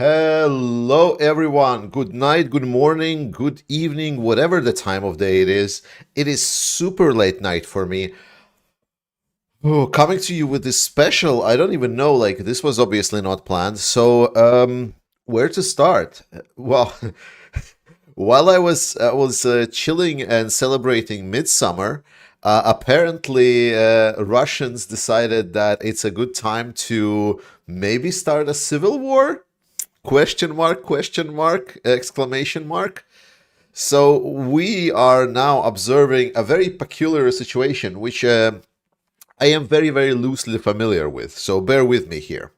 Hello, everyone. Good night, good morning, good evening, whatever the time of day it is. It is super late night for me. Oh, coming to you with this special, I don't even know. Like, this was obviously not planned. Where to start? Well, while I was chilling and celebrating Midsummer, apparently Russians decided that it's a good time to maybe start a civil war. Question mark, exclamation mark. So we are now observing a very peculiar situation, which I am very, very loosely familiar with. So bear with me here.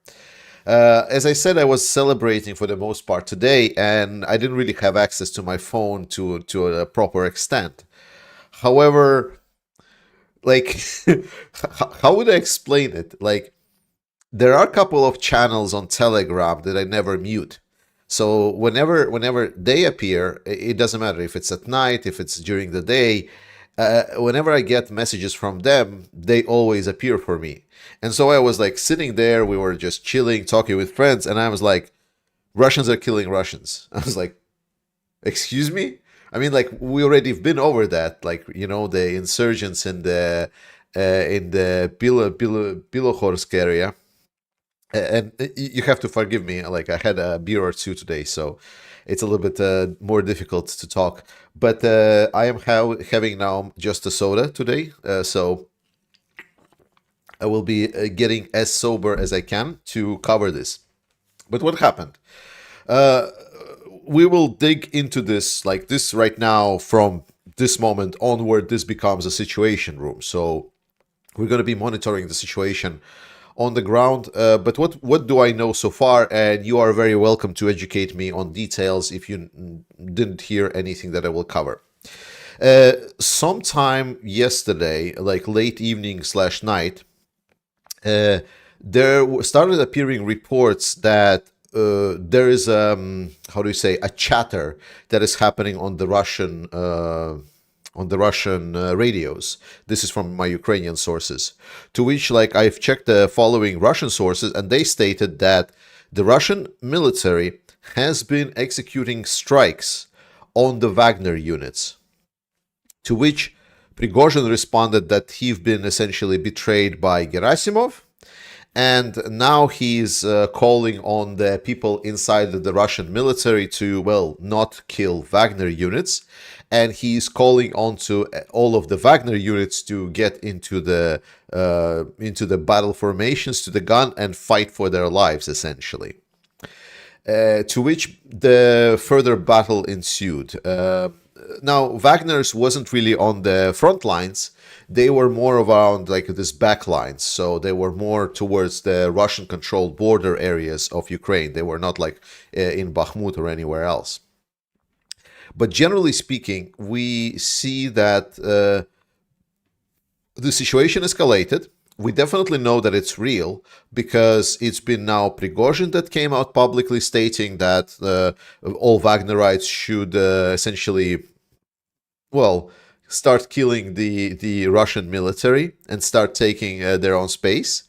As I said, I was celebrating for the most part today, and I didn't really have access to my phone to a proper extent. However, like, how would I explain it? Like, there are a couple of channels on Telegram that I never mute. So whenever they appear, it doesn't matter if it's at night, if it's during the day. Whenever I get messages from them, they always appear for me. And so I was like sitting there, we were just chilling, talking with friends, and I was like, Russians are killing Russians. I was like, excuse me? I mean, like we already been over that, like the insurgents in the Bilohorsk area, and you have to forgive me. Like I had a beer or two today, so it's a little bit more difficult to talk. But I am having now just a soda today, so I will be getting as sober as I can to cover this. But what happened? Uh, we will dig into this like this right now. From this moment onward, this becomes a situation room. So we're going to be monitoring the situation on the ground. But what do I know so far? And you are very welcome to educate me on details if you didn't hear anything that I will cover. Sometime yesterday, like late evening slash night, uh, there started appearing reports that there is how do you say, a chatter that is happening on the Russian radios. This is from my Ukrainian sources, to which like I've checked the following Russian sources, and they stated that the Russian military has been executing strikes on the Wagner units, to which Prigozhin responded that he's been essentially betrayed by Gerasimov, and now he's calling on the people inside the Russian military to, well, not kill Wagner units, and he's calling on to all of the Wagner units to get into the battle formations, to the gun, and fight for their lives, essentially. To which the further battle ensued. Now, Wagner's wasn't really on the front lines. They were more around like this back lines. So they were more towards the Russian-controlled border areas of Ukraine. They were not like in Bakhmut or anywhere else. But generally speaking, we see that the situation escalated. We definitely know that it's real because it's been now Prigozhin that came out publicly stating that all Wagnerites should essentially, well, start killing the Russian military and start taking their own space.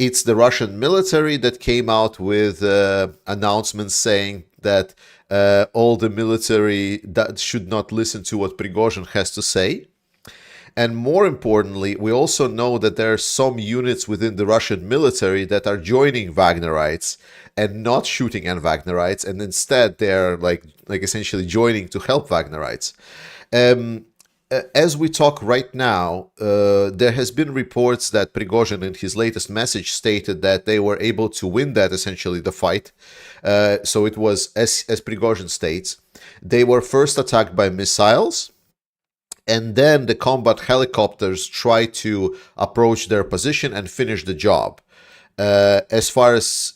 It's the Russian military that came out with announcements saying that all the military that should not listen to what Prigozhin has to say. And more importantly, we also know that there are some units within the Russian military that are joining Wagnerites and not shooting at Wagnerites, and instead they're like essentially joining to help Wagnerites. As we talk right now, there has been reports that Prigozhin in his latest message stated that they were able to win that, essentially the fight. So it was, as Prigozhin states, they were first attacked by missiles, and then the combat helicopters tried to approach their position and finish the job. As far as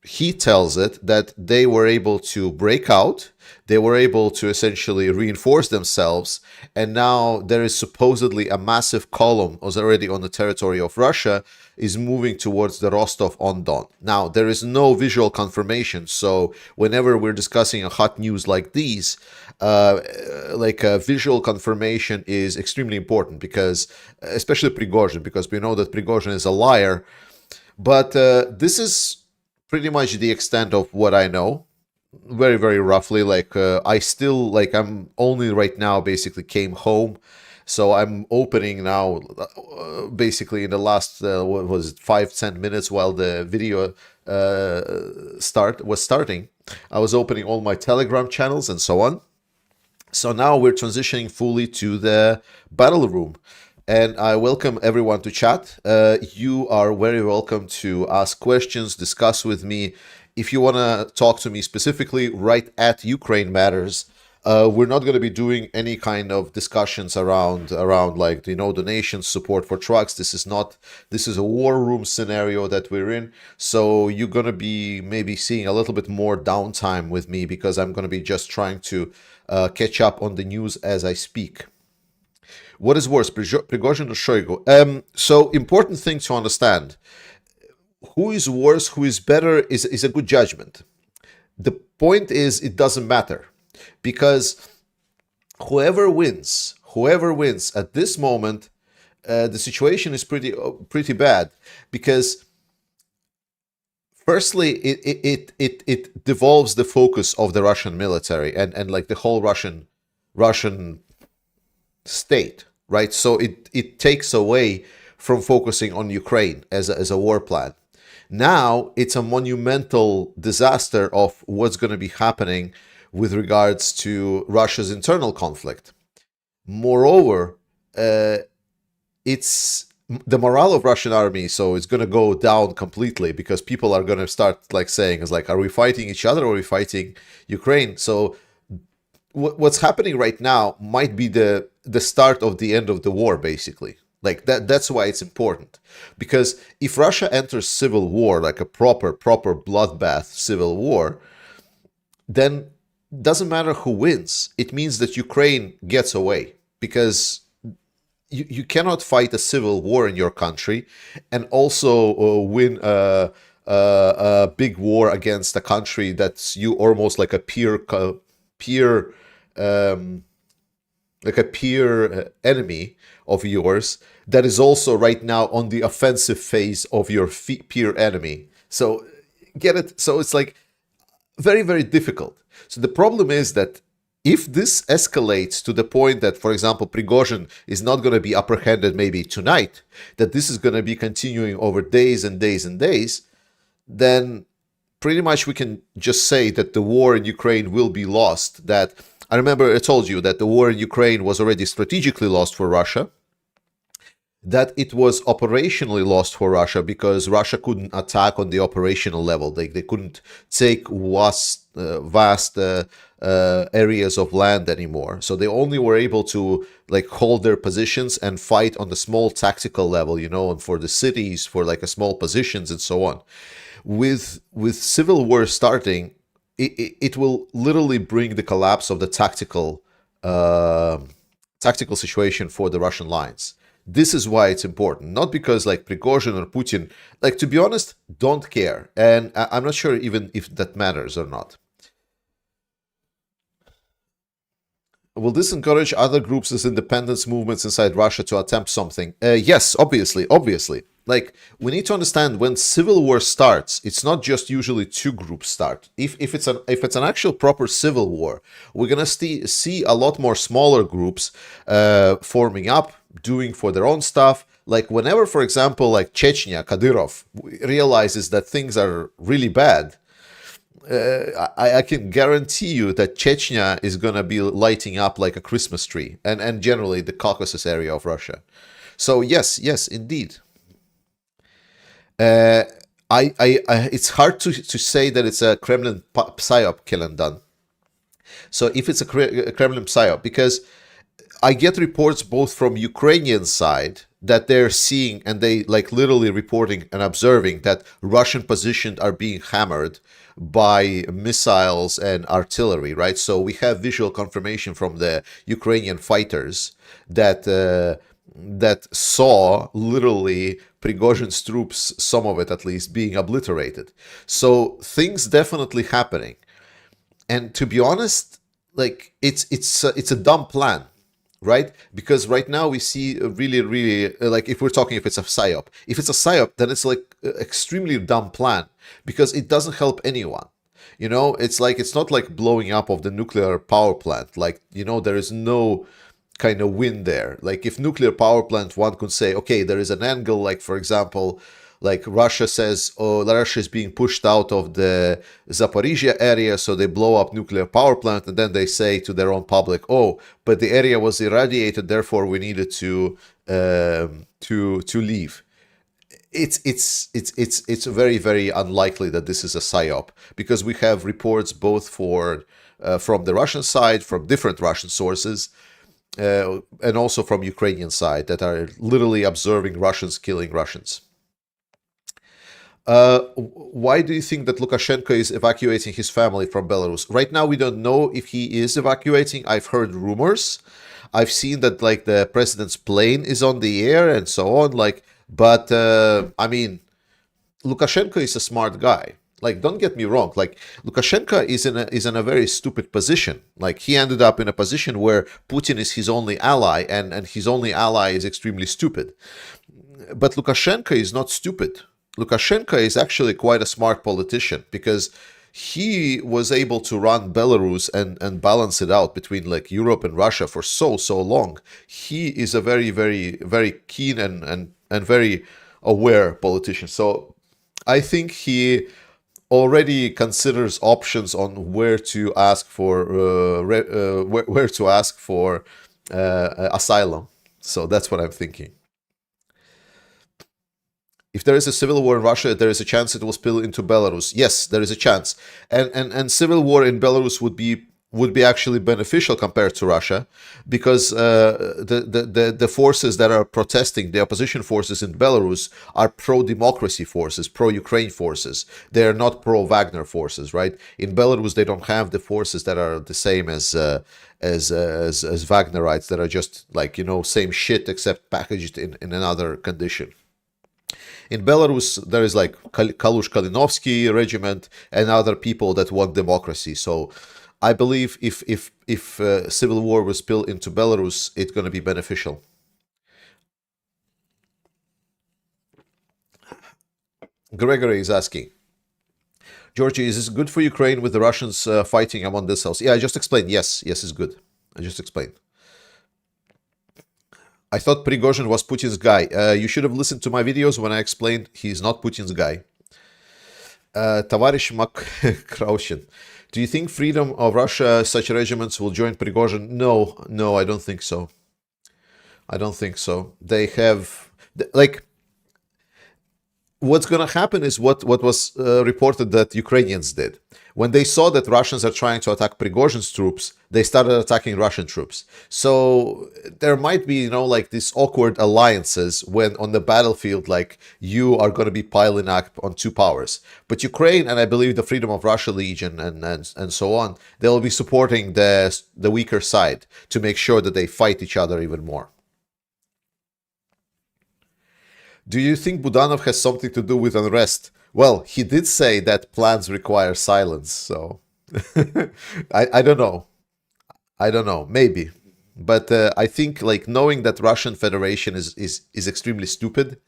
he tells it, that they were able to break out, they were able to essentially reinforce themselves, and now there is supposedly a massive column was already on the territory of Russia, is moving towards the Rostov-on-Don. Now, there is no visual confirmation, so whenever we're discussing a hot news like these, visual confirmation is extremely important, because, especially Prigozhin, because we know that Prigozhin is a liar. But this is pretty much the extent of what I know. very, very roughly. Like I still like I'm only right now basically came home, so I'm opening now. Basically, in the last what was it, 5-10 minutes while the video starting, I was opening all my Telegram channels and so on. So now we're transitioning fully to the battle room. And I welcome everyone to chat. You are very welcome to ask questions, discuss with me. If you want to talk to me specifically right at Ukraine Matters, we're not going to be doing any kind of discussions around like donations, support for trucks. This is a war room scenario that we're in. So you're going to be maybe seeing a little bit more downtime with me because I'm going to be just trying to catch up on the news as I speak. What is worse, Prigozhin or Shoigu? So important thing to understand: who is worse, who is better, is a good judgment. The point is, it doesn't matter because whoever wins at this moment, the situation is pretty bad because firstly, it devolves the focus of the Russian military and like the whole Russian state, right? So it takes away from focusing on Ukraine as a war plan. Now it's a monumental disaster of what's going to be happening with regards to Russia's internal conflict. Moreover, it's the morale of Russian army, so it's going to go down completely because people are going to start like saying, "Is like, are we fighting each other or are we fighting Ukraine?" So what's happening right now might be the start of the end of the war, basically. Like that's why it's important, because if Russia enters civil war, like a proper bloodbath civil war, then doesn't matter who wins. It means that Ukraine gets away, because you cannot fight a civil war in your country and also win a big war against a country that's you almost like a peer like a peer enemy of yours that is also right now on the offensive phase of your peer enemy. So get it? So it's like very, very difficult. So the problem is that if this escalates to the point that, for example, Prigozhin is not going to be apprehended maybe tonight, that this is going to be continuing over days and days and days, then pretty much we can just say that the war in Ukraine will be lost. That I remember I told you that the war in Ukraine was already strategically lost for Russia, that it was operationally lost for Russia because Russia couldn't attack on the operational level. They couldn't take vast areas of land anymore. So they only were able to like hold their positions and fight on the small tactical level, and for the cities, for like a small positions and so on. With civil war starting, it will literally bring the collapse of the tactical situation for the Russian lines. This is why it's important, not because like Prigozhin or Putin, like to be honest, don't care, and I'm not sure even if that matters or not. Will this encourage other groups as independence movements inside Russia to attempt something? Yes, obviously. Like, we need to understand when civil war starts, it's not just usually two groups start. If it's an actual proper civil war, we're gonna see a lot more smaller groups forming up, doing for their own stuff. Like whenever, for example, like Chechnya, Kadyrov realizes that things are really bad, I can guarantee you that Chechnya is going to be lighting up like a Christmas tree, and generally the Caucasus area of Russia. So yes, indeed. Uh, it's hard to say that it's a Kremlin psyop killing done. So if it's a Kremlin psyop, because I get reports both from Ukrainian side that they're seeing and they like literally reporting and observing that Russian positions are being hammered by missiles and artillery, right? So we have visual confirmation from the Ukrainian fighters that that saw literally Prigozhin's troops, some of it at least, being obliterated. So things definitely happening. And to be honest, like it's a dumb plan, right? Because right now we see a really like if it's a psyop, then it's like extremely dumb plan because it doesn't help anyone. You know, it's like it's not like blowing up of the nuclear power plant. Like, you know, there is no kind of win there. Like if nuclear power plant, one could say, okay, there is an angle, like for example, like Russia says, oh, Russia is being pushed out of the Zaporizhia area, so they blow up nuclear power plant, and then they say to their own public, oh, but the area was irradiated, therefore we needed to leave. It's very very unlikely that this is a psyop, because we have reports both for from the Russian side, from different Russian sources, and also from Ukrainian side, that are literally observing Russians killing Russians. Why do you think that Lukashenko is evacuating his family from Belarus? Right now, we don't know if he is evacuating. I've heard rumors. I've seen that like the president's plane is on the air and so on. Like, but I mean, Lukashenko is a smart guy. Like, don't get me wrong. Like, Lukashenko is in a very stupid position. Like, he ended up in a position where Putin is his only ally, and his only ally is extremely stupid. But Lukashenko is not stupid. Lukashenko is actually quite a smart politician, because he was able to run Belarus and balance it out between like Europe and Russia for so long. He is a very keen and very aware politician. So I think he already considers options on where to ask for where to ask for asylum. So that's what I'm thinking. If there is a civil war in Russia, there is a chance it will spill into Belarus. Yes, there is a chance, and civil war in Belarus would be actually beneficial compared to Russia, because the forces that are protesting, the opposition forces in Belarus, are pro-democracy forces, pro-Ukraine forces. They are not pro-Wagner forces, right? In Belarus, they don't have the forces that are the same as Wagnerites, that are just like, you know, same shit except packaged in another condition. In Belarus, there is like Kalush Kalinovsky regiment and other people that want democracy. So I believe if civil war will spill into Belarus, it's going to be beneficial. Gregory is asking, Georgie, is this good for Ukraine with the Russians fighting among themselves? Yeah, I just explained. Yes, it's good. I just explained. I thought Prigozhin was Putin's guy. You should have listened to my videos when I explained he's not Putin's guy. Tavarish Kraushin, do you think freedom of Russia, such regiments will join Prigozhin? No, I don't think so. I don't think so. They have, like, what's going to happen is what was reported that Ukrainians did. When they saw that Russians are trying to attack Prigozhin's troops, they started attacking Russian troops. So there might be, you know, like these awkward alliances when on the battlefield, like you are going to be piling up on two powers. But Ukraine, and I believe the Freedom of Russia Legion and so on, they'll be supporting the weaker side to make sure that they fight each other even more. Do you think Budanov has something to do with unrest? Well, he did say that plans require silence, so I don't know. I don't know, maybe. But I think like knowing that Russian Federation is extremely stupid,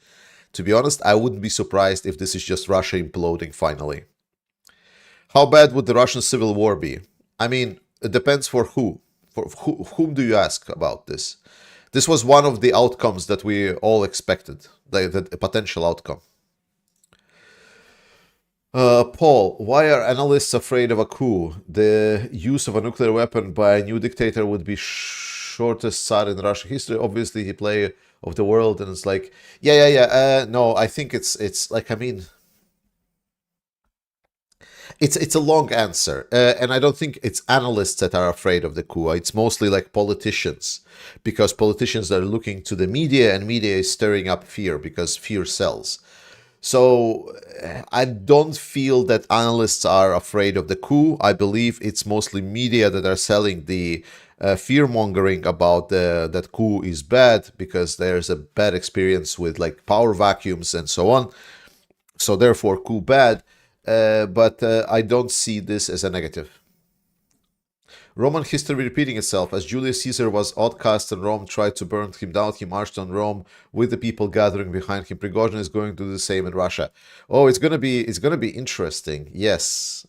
to be honest, I wouldn't be surprised if this is just Russia imploding finally. How bad would the Russian Civil War be? I mean, it depends for who. For whom do you ask about this? This was one of the outcomes that we all expected, the potential outcome. Paul, why are analysts afraid of a coup? The use of a nuclear weapon by a new dictator would be shortest Tsar in Russian history. Obviously, he play of the world, and it's like, yeah. No, I think it's like, I mean, it's a long answer, and I don't think it's analysts that are afraid of the coup. It's mostly like politicians, because politicians are looking to the media, and media is stirring up fear because fear sells. So I don't feel that analysts are afraid of the coup. I believe it's mostly media that are selling the fear mongering about that coup is bad because there's a bad experience with like power vacuums and so on. So therefore, coup bad. But I don't see this as a negative. Roman history repeating itself. As Julius Caesar was outcast and Rome tried to burn him down, he marched on Rome with the people gathering behind him. Prigozhin is going to do the same in Russia. Oh, it's gonna be interesting. Yes.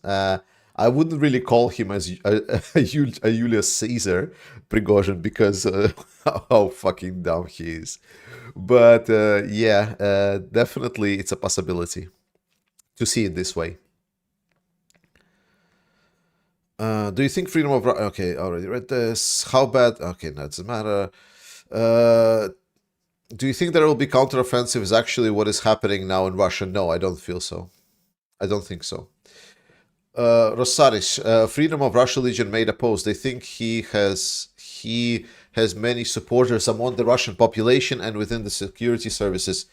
I wouldn't really call him as a Julius Caesar, Prigozhin, because how fucking dumb he is. But yeah, definitely it's a possibility to see it this way. Do you think freedom of... Okay, already read this. How bad? Okay, no, it doesn't matter. Do you think there will be counteroffensive is actually what is happening now in Russia? No, I don't feel so. I don't think so. Rosaris, Freedom of Russia Legion made a post. They think he has many supporters among the Russian population and within the security services.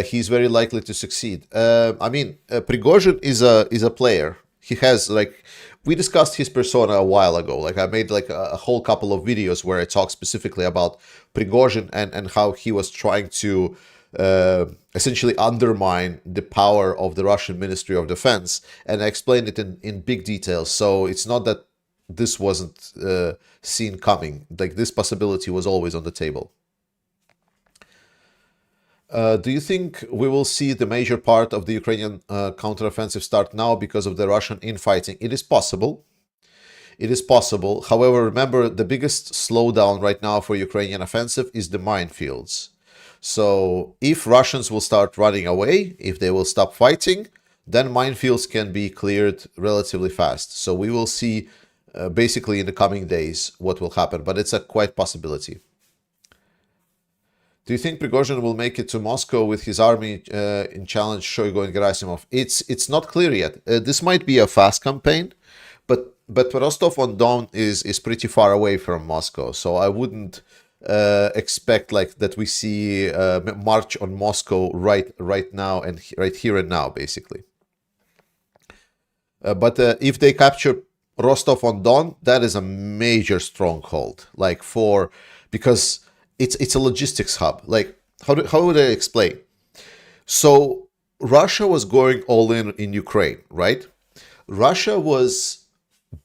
He's very likely to succeed. I mean, Prigozhin is a player. He has, like, we discussed his persona a while ago. Like, I made like a whole couple of videos where I talk specifically about Prigozhin and how he was trying to essentially undermine the power of the Russian Ministry of Defense, and I explained it in big detail. So it's not that this wasn't seen coming. Like, this possibility was always on the table. Do you think we will see the major part of the Ukrainian counteroffensive start now because of the Russian infighting? It is possible. It is possible. However, remember, the biggest slowdown right now for Ukrainian offensive is the minefields. So if Russians will start running away, if they will stop fighting, then minefields can be cleared relatively fast. So we will see basically in the coming days what will happen, but it's a quite possibility. Do you think Prigozhin will make it to Moscow with his army in challenge Shoigu and Gerasimov? It's not clear yet. This might be a fast campaign, but Rostov-on-Don is pretty far away from Moscow, so I wouldn't expect like that we see march on Moscow right now and right here and now, basically. But if they capture Rostov-on-Don, that is a major stronghold, like because it's a logistics hub. Like, how would I explain? So Russia was going all in Ukraine, right? Russia was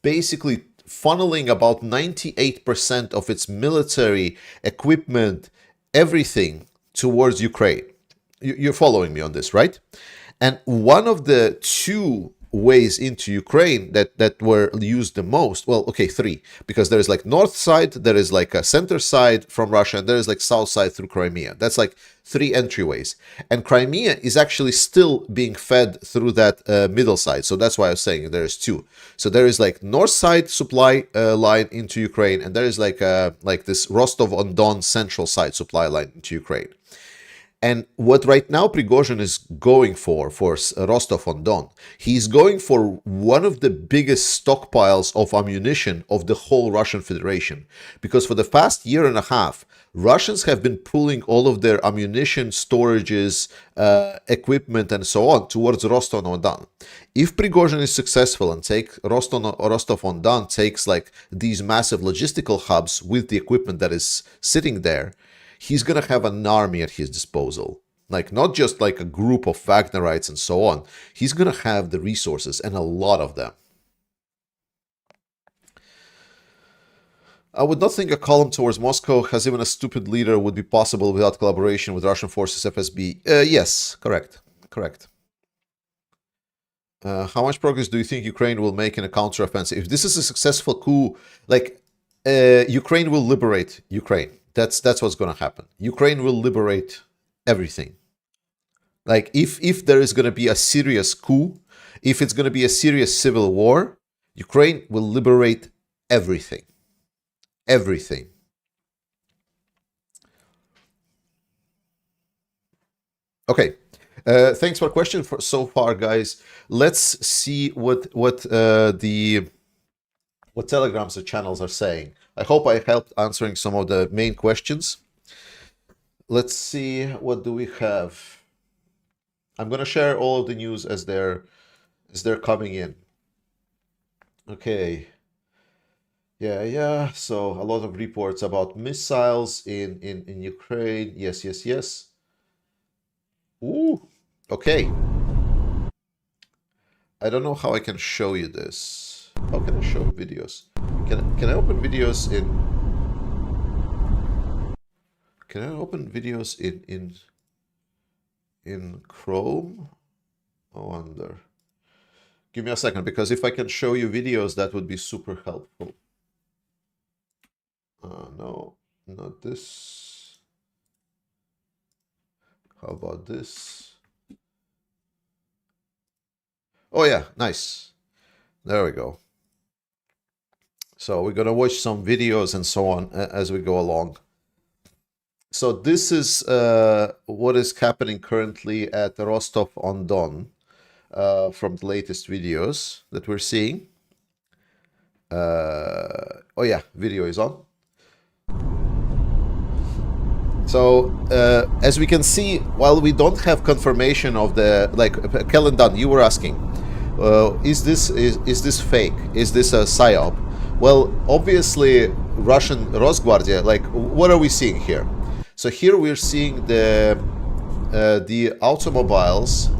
basically funneling about 98% of its military equipment, everything, towards Ukraine. You're following me on this, right? And one of the two ways into Ukraine that were used the most, well, okay, three, because there is like north side, there is like a center side from Russia, and there is like south side through Crimea. That's like three entryways. And Crimea is actually still being fed through that middle side. So that's why I was saying there is two. So there is like north side supply line into Ukraine, and there is like this Rostov-on-Don central side supply line into Ukraine. And what right now Prigozhin is going for Rostov-on-Don, he's going for one of the biggest stockpiles of ammunition of the whole Russian Federation. Because for the past year and a half, Russians have been pulling all of their ammunition, storages, equipment, and so on towards Rostov-on-Don. If Prigozhin is successful and Rostov-on-Don takes like these massive logistical hubs with the equipment that is sitting there, he's going to have an army at his disposal. Like, not just like a group of Wagnerites and so on. He's going to have the resources, and a lot of them. I would not think a column towards Moscow, as even a stupid leader, would be possible without collaboration with Russian forces FSB. Yes, correct. Correct. How much progress do you think Ukraine will make in a counteroffensive? If this is a successful coup, like, Ukraine will liberate Ukraine. That's what's going to happen. Ukraine will liberate everything. Like, if there is going to be a serious coup, if it's going to be a serious civil war, Ukraine will liberate everything. Everything. Okay. Thanks for question for so far, guys. Let's see what telegrams or channels are saying. I hope I helped answering some of the main questions. Let's see, what do we have? I'm gonna share all of the news as they're coming in. Okay. Yeah. So a lot of reports about missiles in Ukraine. Yes. Ooh. Okay. I don't know how I can show you this. How can I show videos? Can I open videos in... Can I open videos in Chrome? I wonder. Give me a second, because if I can show you videos, that would be super helpful. No, not this. How about this? Oh yeah, nice. There we go. So we're gonna watch some videos and so on as we go along. So this is what is happening currently at Rostov-on-Don from the latest videos that we're seeing. Oh yeah, video is on. So as we can see, while we don't have confirmation of the, like, Kellen Dunn, you were asking, is this fake? Is this a psyop? Well, obviously, Russian Rosguardia. Like, what are we seeing here? So here we're seeing the automobiles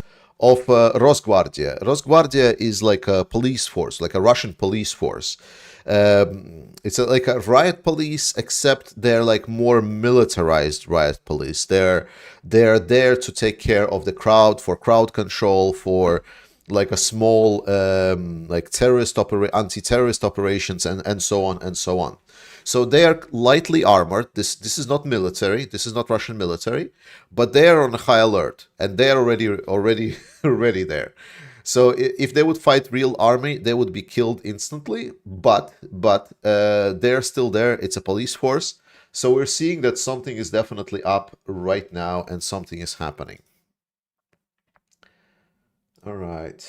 of Rosguardia. Rosguardia is like a police force, like a Russian police force. It's like a riot police, except they're like more militarized riot police. They're there to take care of the crowd, for crowd control, for like a small like anti-terrorist operations, and so on and so on. So they are lightly armored. This is not military. This is not Russian military, but they are on high alert, and they are already ready there. So if they would fight real army, they would be killed instantly. But they're still there. It's a police force. So we're seeing that something is definitely up right now, and something is happening. All right.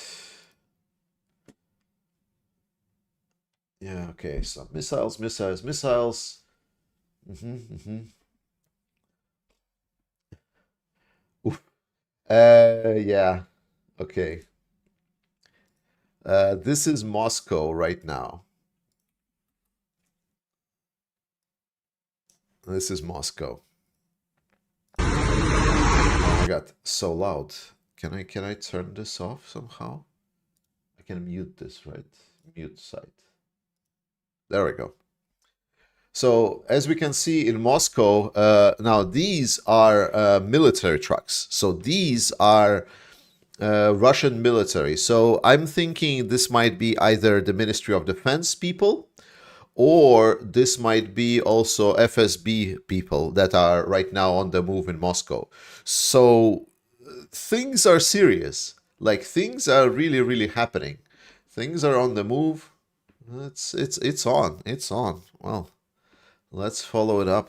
Yeah. Okay. So missiles. Oof. Yeah. Okay. This is Moscow right now. This is Moscow. Oh my God, so loud. Can I turn this off somehow? I can mute this, right? Mute site. There we go. So as we can see in Moscow, now these are military trucks. So these are Russian military. So I'm thinking this might be either the Ministry of Defense people, or this might be also FSB people that are right now on the move in Moscow. So things are serious. Like, things are really happening. Things are on the move. It's on. It's on. Well, let's follow it up.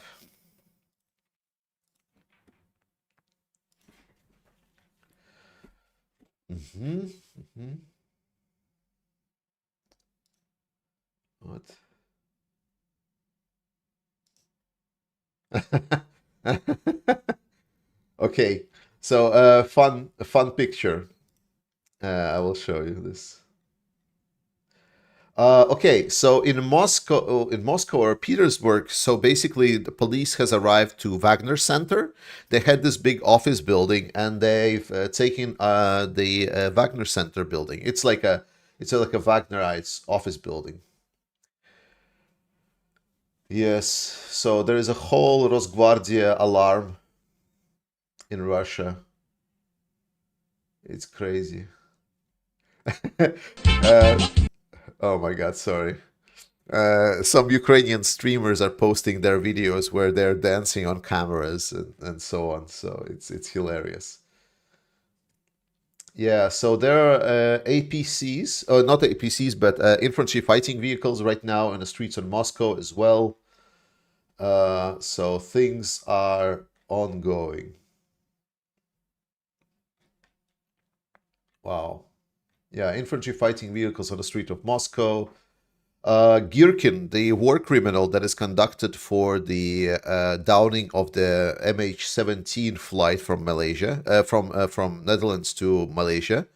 What? Okay, so fun picture. I will show you this. Okay, so in Moscow or Petersburg, so basically the police has arrived to Wagner Center. They had this big office building, and they've taken the Wagner Center building. It's like a Wagnerite office building. Yes, so there is a whole Rosguardia alarm in Russia. It's crazy. Oh my God, sorry. Some Ukrainian streamers are posting their videos where they're dancing on cameras and so on. So it's hilarious. Yeah, so there are APCs, not APCs, but infantry fighting vehicles right now in the streets of Moscow as well. So things are ongoing. Wow. Yeah, infantry fighting vehicles on the street of Moscow. Girkin, the war criminal that is conducted for the downing of the MH17 flight from Malaysia, from Netherlands to Malaysia,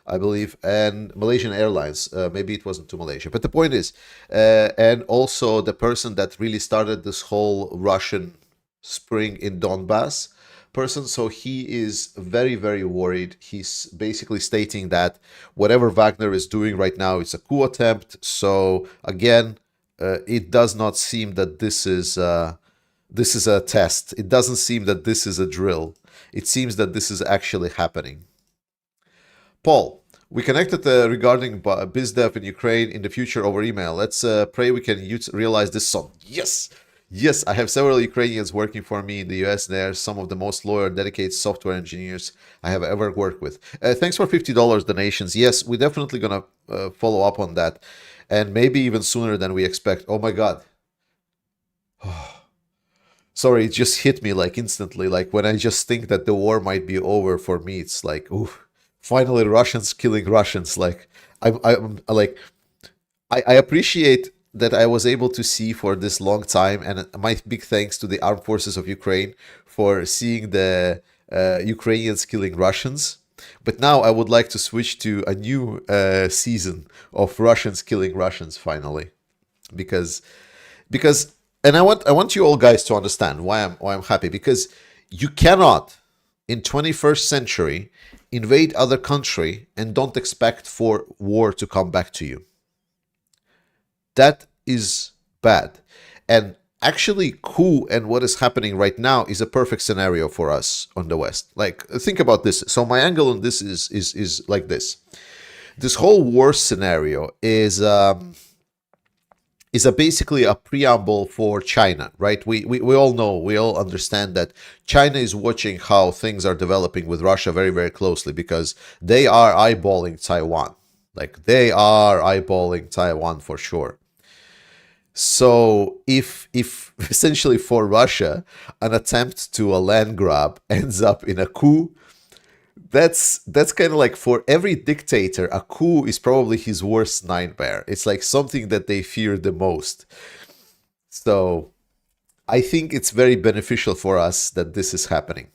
I believe, and Malaysian Airlines. Maybe it wasn't to Malaysia, but the point is, and also the person that really started this whole Russian spring in Donbass person. So he is very worried. He's basically stating that whatever Wagner is doing right now is a coup attempt. So again, it does not seem that this is a test. It doesn't seem that this is a drill. It seems that this is actually happening. Paul, We connected regarding BizDev in Ukraine in the future over email. Let's pray we can realize this soon. Yes! Yes, I have several Ukrainians working for me in the US. They are some of the most loyal and dedicated software engineers I have ever worked with. Thanks for $50 donations. Yes, we're definitely going to follow up on that. And maybe even sooner than we expect. Oh my God. Sorry, it just hit me like instantly. Like when I just think that the war might be over for me, it's like, ooh, finally Russians killing Russians. Like I'm like I appreciate that I was able to see for this long time, and my big thanks to the armed forces of Ukraine for seeing the Ukrainians killing Russians. But now I would like to switch to a new season of Russians killing Russians finally, because because and I want you all guys to understand why I'm happy, because you cannot in 21st century invade other country and don't expect for war to come back to you. That is bad. And actually, coup and what is happening right now is a perfect scenario for us on the West. Like, think about this. So my angle on this is like this. This whole war scenario is a basically a preamble for China, right? We all know, we all understand that China is watching how things are developing with Russia very, very closely, because they are eyeballing Taiwan. Like, they are eyeballing Taiwan for sure. So if essentially for Russia an attempt to a land grab ends up in a coup, that's kind of like, for every dictator, a coup is probably his worst nightmare. It's like something that they fear the most. So I think it's very beneficial for us that this is happening.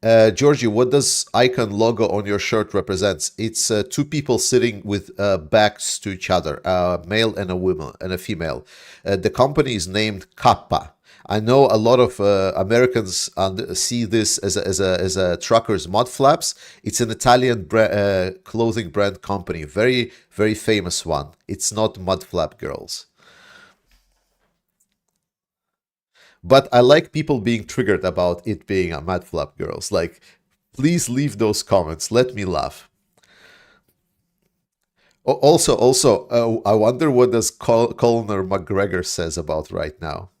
Georgie, what does icon logo on your shirt represents? It's two people sitting with backs to each other, a male and a woman and a female. The company is named Kappa. I know a lot of Americans see this as a trucker's mud flaps. It's an Italian clothing brand company, very very famous one. It's not mud flap girls. But I like people being triggered about it being a mad flap girls. Like, please leave those comments. Let me laugh. Also, I wonder what does Colonel McGregor says about right now.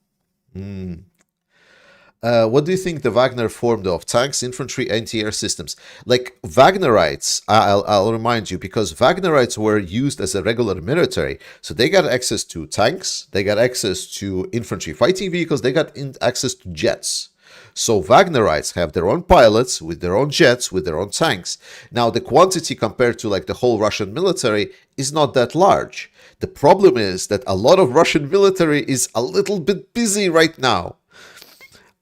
What do you think the Wagner formed of? Tanks, infantry, anti-air systems. Like Wagnerites, I'll remind you, because Wagnerites were used as a regular military. So they got access to tanks, they got access to infantry fighting vehicles, they got access to jets. So Wagnerites have their own pilots with their own jets, with their own tanks. Now, the quantity compared to like the whole Russian military is not that large. The problem is that a lot of Russian military is a little bit busy right now.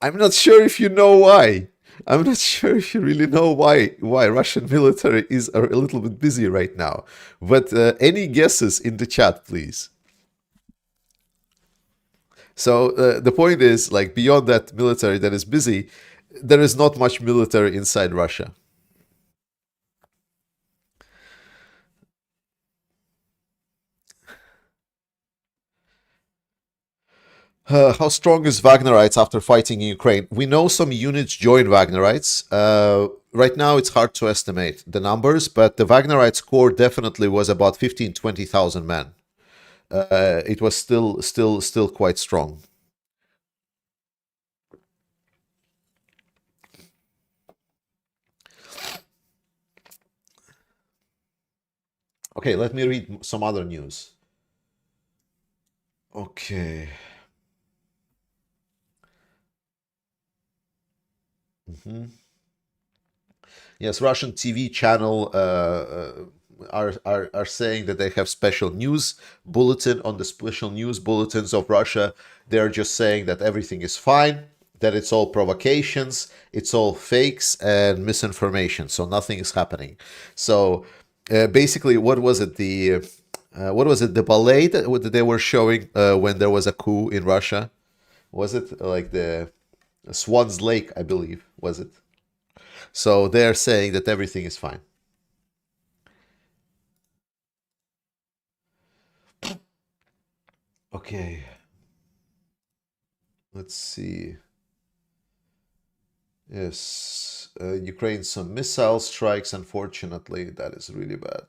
I'm not sure if you know why. I'm not sure if you really know why Russian military is a little bit busy right now. But any guesses in the chat, please? So the point is, like, beyond that military that is busy, there is not much military inside Russia. How strong is Wagnerites after fighting in Ukraine? We know some units joined Wagnerites. Right now, it's hard to estimate the numbers, but the Wagnerites core definitely was about 15, 20,000 men. It was still quite strong. Okay, let me read some other news. Okay. Mhm. Yes, Russian TV channel are saying that they have special news bulletin. On the special news bulletins of Russia, they're just saying that everything is fine, that it's all provocations, it's all fakes and misinformation, so nothing is happening. So basically, the ballet that they were showing when there was a coup in Russia? Was it like the Swan's Lake, I believe, was it? So they're saying that everything is fine. Okay, let's see. Yes. Ukraine some missile strikes. Unfortunately, that is really bad.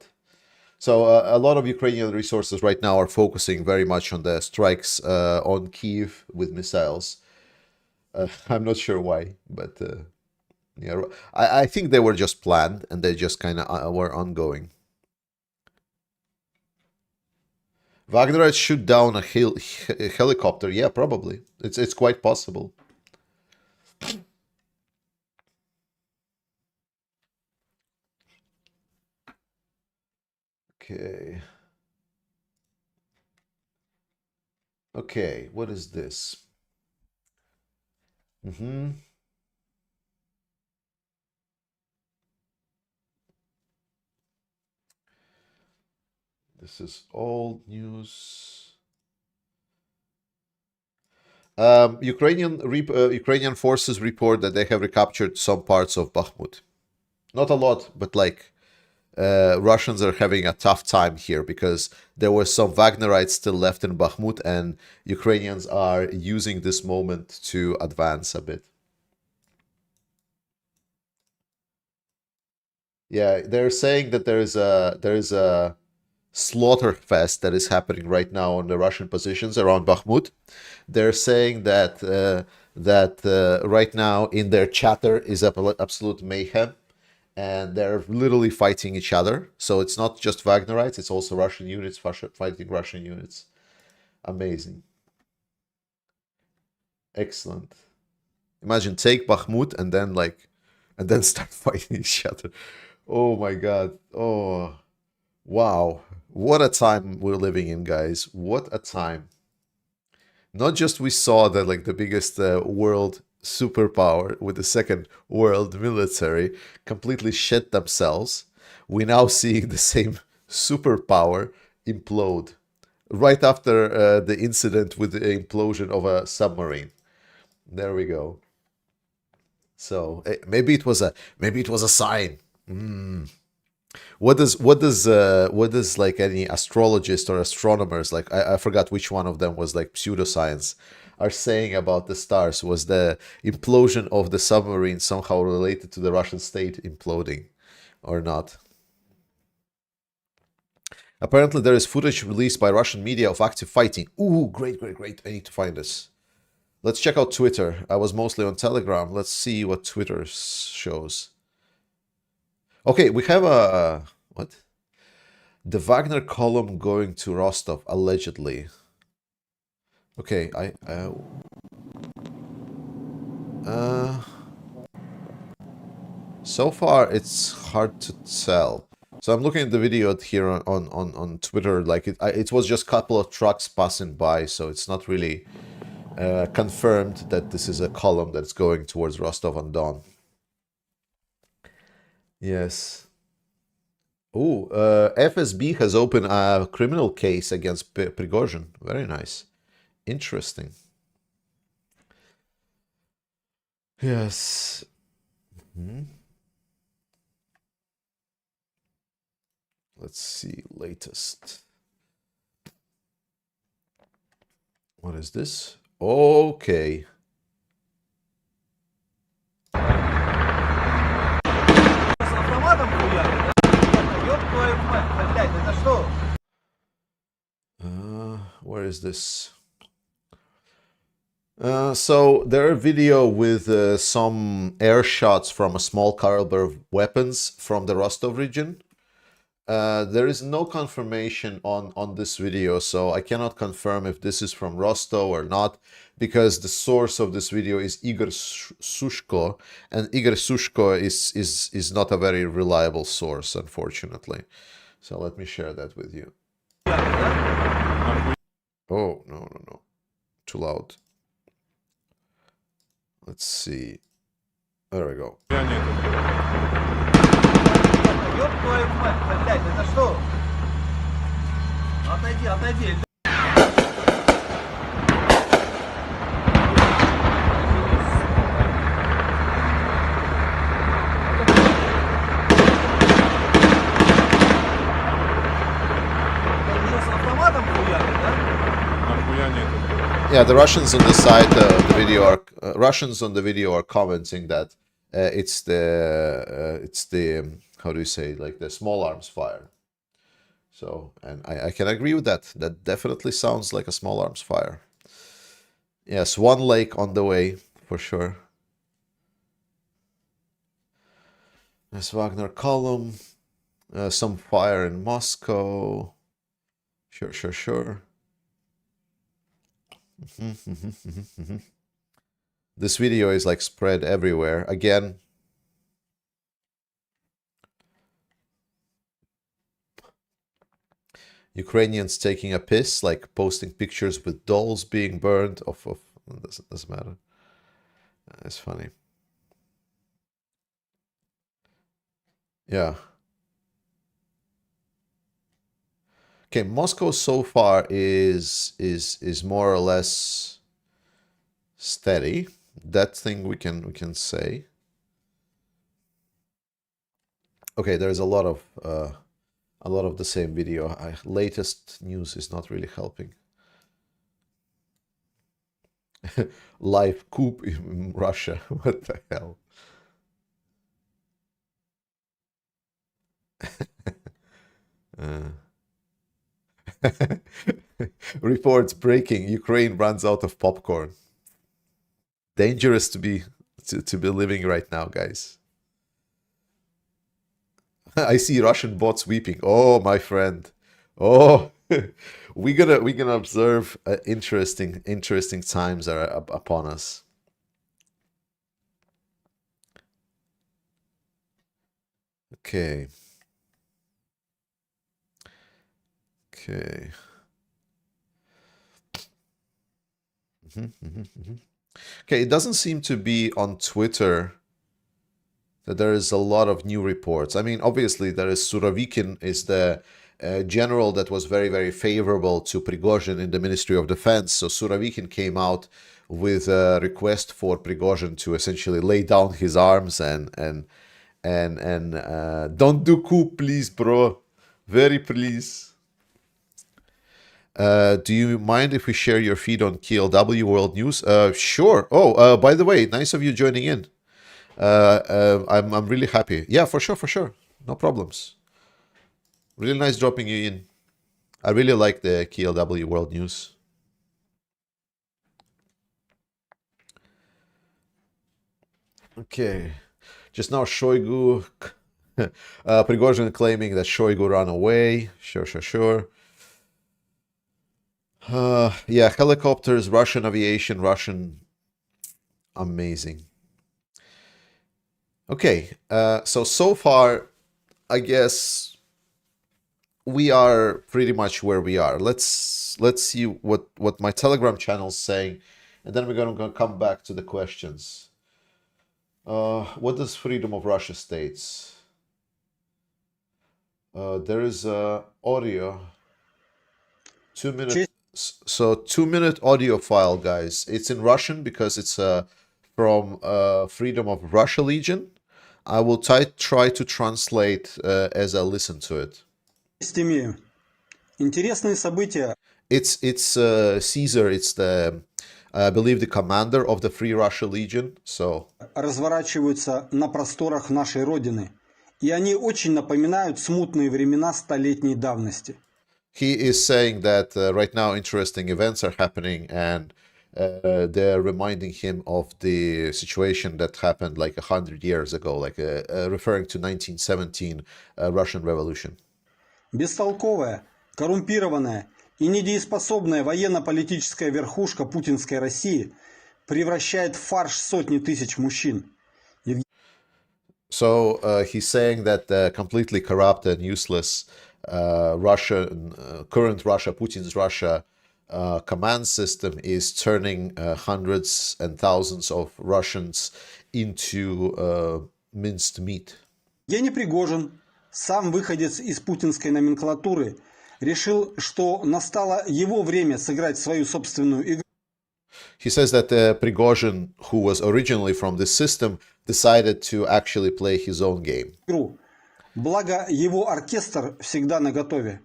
So a lot of Ukrainian resources right now are focusing very much on the strikes on Kiev with missiles. I'm not sure why, but yeah, I think they were just planned and they just kind of were ongoing. Wagner had shoot down a helicopter. Yeah, probably. It's quite possible. Okay. Okay, what is this? This is old news. Ukrainian forces report that they have recaptured some parts of Bakhmut. Not a lot, but like Russians are having a tough time here because there were some Wagnerites still left in Bakhmut, and Ukrainians are using this moment to advance a bit. Yeah, they're saying that there is a slaughter fest that is happening right now on the Russian positions around Bakhmut. They're saying that right now in their chatter is absolute mayhem, and they're literally fighting each other. So it's not just Wagnerites; it's also Russian units fighting Russian units. Amazing, excellent. Imagine take Bakhmut and then start fighting each other. Oh my God! Oh. Wow, what a time we're living in, guys. What a time. Not just we saw that like the biggest world superpower with the second world military completely shit themselves. We now seeing the same superpower implode right after the incident with the implosion of a submarine. There we go. So maybe it was a sign. What does like any astrologist or astronomers, like I forgot which one of them was like pseudoscience, are saying about the stars? Was the implosion of the submarine somehow related to the Russian state imploding or not? Apparently there is footage released by Russian media of active fighting. Ooh, great. I need to find this. Let's check out Twitter. I was mostly on Telegram. Let's see what Twitter shows. Okay, we have a... What? The Wagner column going to Rostov, allegedly. Okay, so far, it's hard to tell. So I'm looking at the video here on Twitter. Like it was just a couple of trucks passing by, so it's not really confirmed that this is a column that's going towards Rostov-on-Don. Yes. Oh, FSB has opened a criminal case against Prigozhin. Very nice. Interesting. Yes. Let's see, latest. What is this? Okay. Where is this? So there are video with some air shots from a small caliber weapons from the Rostov region. There is no confirmation on this video, so I cannot confirm if this is from Rostov or not, because the source of this video is Igor Sushko, and Igor Sushko is not a very reliable source, unfortunately. So let me share that with you. Oh, no. Too loud. Let's see. There we go. Yeah, the Russians on the side of the video are commenting that It's the how do you say, like the small arms fire. So, and I can agree with that. That definitely sounds like a small arms fire. Yes, one lake on the way for sure. There's Wagner column. Some fire in Moscow. Sure. This video is like spread everywhere. Again, Ukrainians taking a piss, like posting pictures with dolls being burned. Doesn't matter. It's funny. Yeah. Okay, Moscow so far is more or less steady. That thing we can say. Okay, there's a lot of the same video. Latest news is not really helping. Live coup in Russia. What the hell? Reports breaking: Ukraine runs out of popcorn. Dangerous to be living right now, guys. I see Russian bots weeping. Oh, my friend. Oh, we're gonna observe interesting times are upon us. Okay. Okay. Okay, it doesn't seem to be on Twitter that there is a lot of new reports. I mean, obviously, there is Surovikin is the general that was very favorable to Prigozhin in the Ministry of Defense. So Surovikin came out with a request for Prigozhin to essentially lay down his arms and don't do coup, please, bro. Very please. Do you mind if we share your feed on KLW World News? Sure. Oh, by the way, nice of you joining in. I'm really happy. Yeah, for sure. No problems. Really nice dropping you in. I really like the KLW World News. Okay. Just now, Shoigu, Prigozhin claiming that Shoigu ran away. Sure. Yeah, helicopters, Russian aviation, Russian. Amazing. Okay, so far, I guess we are pretty much where we are. Let's see what my Telegram channel is saying, and then we're gonna come back to the questions. What does freedom of Russia states? There is audio. 2 minute. So 2 minute audio file, guys. It's in Russian because it's from Freedom of Russia Legion. I will try to translate as I listen to it. Интересные события. It's Caesar. It's the I believe the commander of the Free Russia Legion. So разворачиваются на просторах нашей Родины, и они очень напоминают смутные времена столетней давности. He is saying that right now interesting events are happening, and they're reminding him of the situation that happened like 100 years ago, like referring to 1917 Russian Revolution. Бестолковая, коррумпированная и недееспособная военно-политическая верхушка путинской России превращает в фарш сотни тысяч мужчин. So he's saying that the completely corrupt and useless current Russia, Putin's Russia command system is turning hundreds and thousands of Russians into minced meat. Евгений Пригожин, сам выходец из путинской номенклатуры, решил, что настало его время сыграть свою собственную игру. He says that Prigozhin, who was originally from this system, decided to actually play his own game. Благо, его оркестр всегда наготове.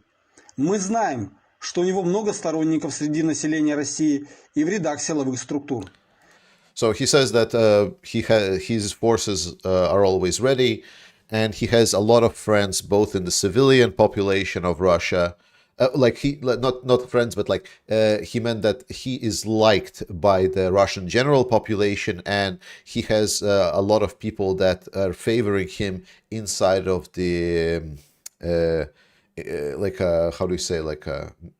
Мы знаем, что у него много сторонников среди населения России и в рядах силовых структур. So he says that his forces are always ready, and he has a lot of friends both in the civilian population of Russia. Not friends, but he meant that he is liked by the Russian general population, and he has a lot of people that are favoring him inside of the uh, how do you say,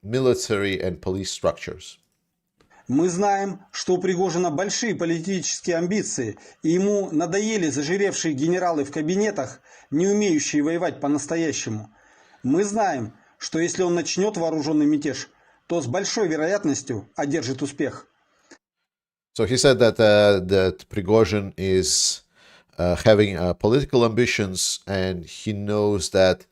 military and police structures. Мы знаем, что у Пригожина большие политические амбиции, и ему надоели зажиревшие генералы в кабинетах, не умеющие воевать по-настоящему. Мы знаем, что если он начнет вооруженный мятеж, то с большой вероятностью одержит успех. So he said that Prigozhin is having political ambitions, and he knows that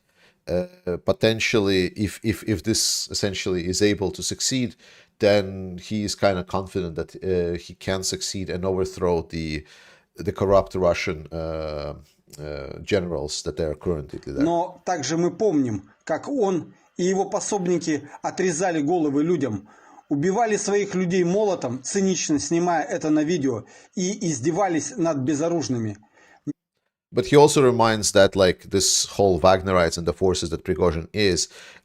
potentially, if this essentially is able to succeed, then he is kind of confident that he can succeed and overthrow the corrupt Russian generals that are currently there. Но также мы помним, как он и его пособники отрезали головы людям, убивали своих людей молотом, цинично снимая это на видео, и издевались над безоружными. But he also reminds that this whole Wagnerites and the forces that Prigozhin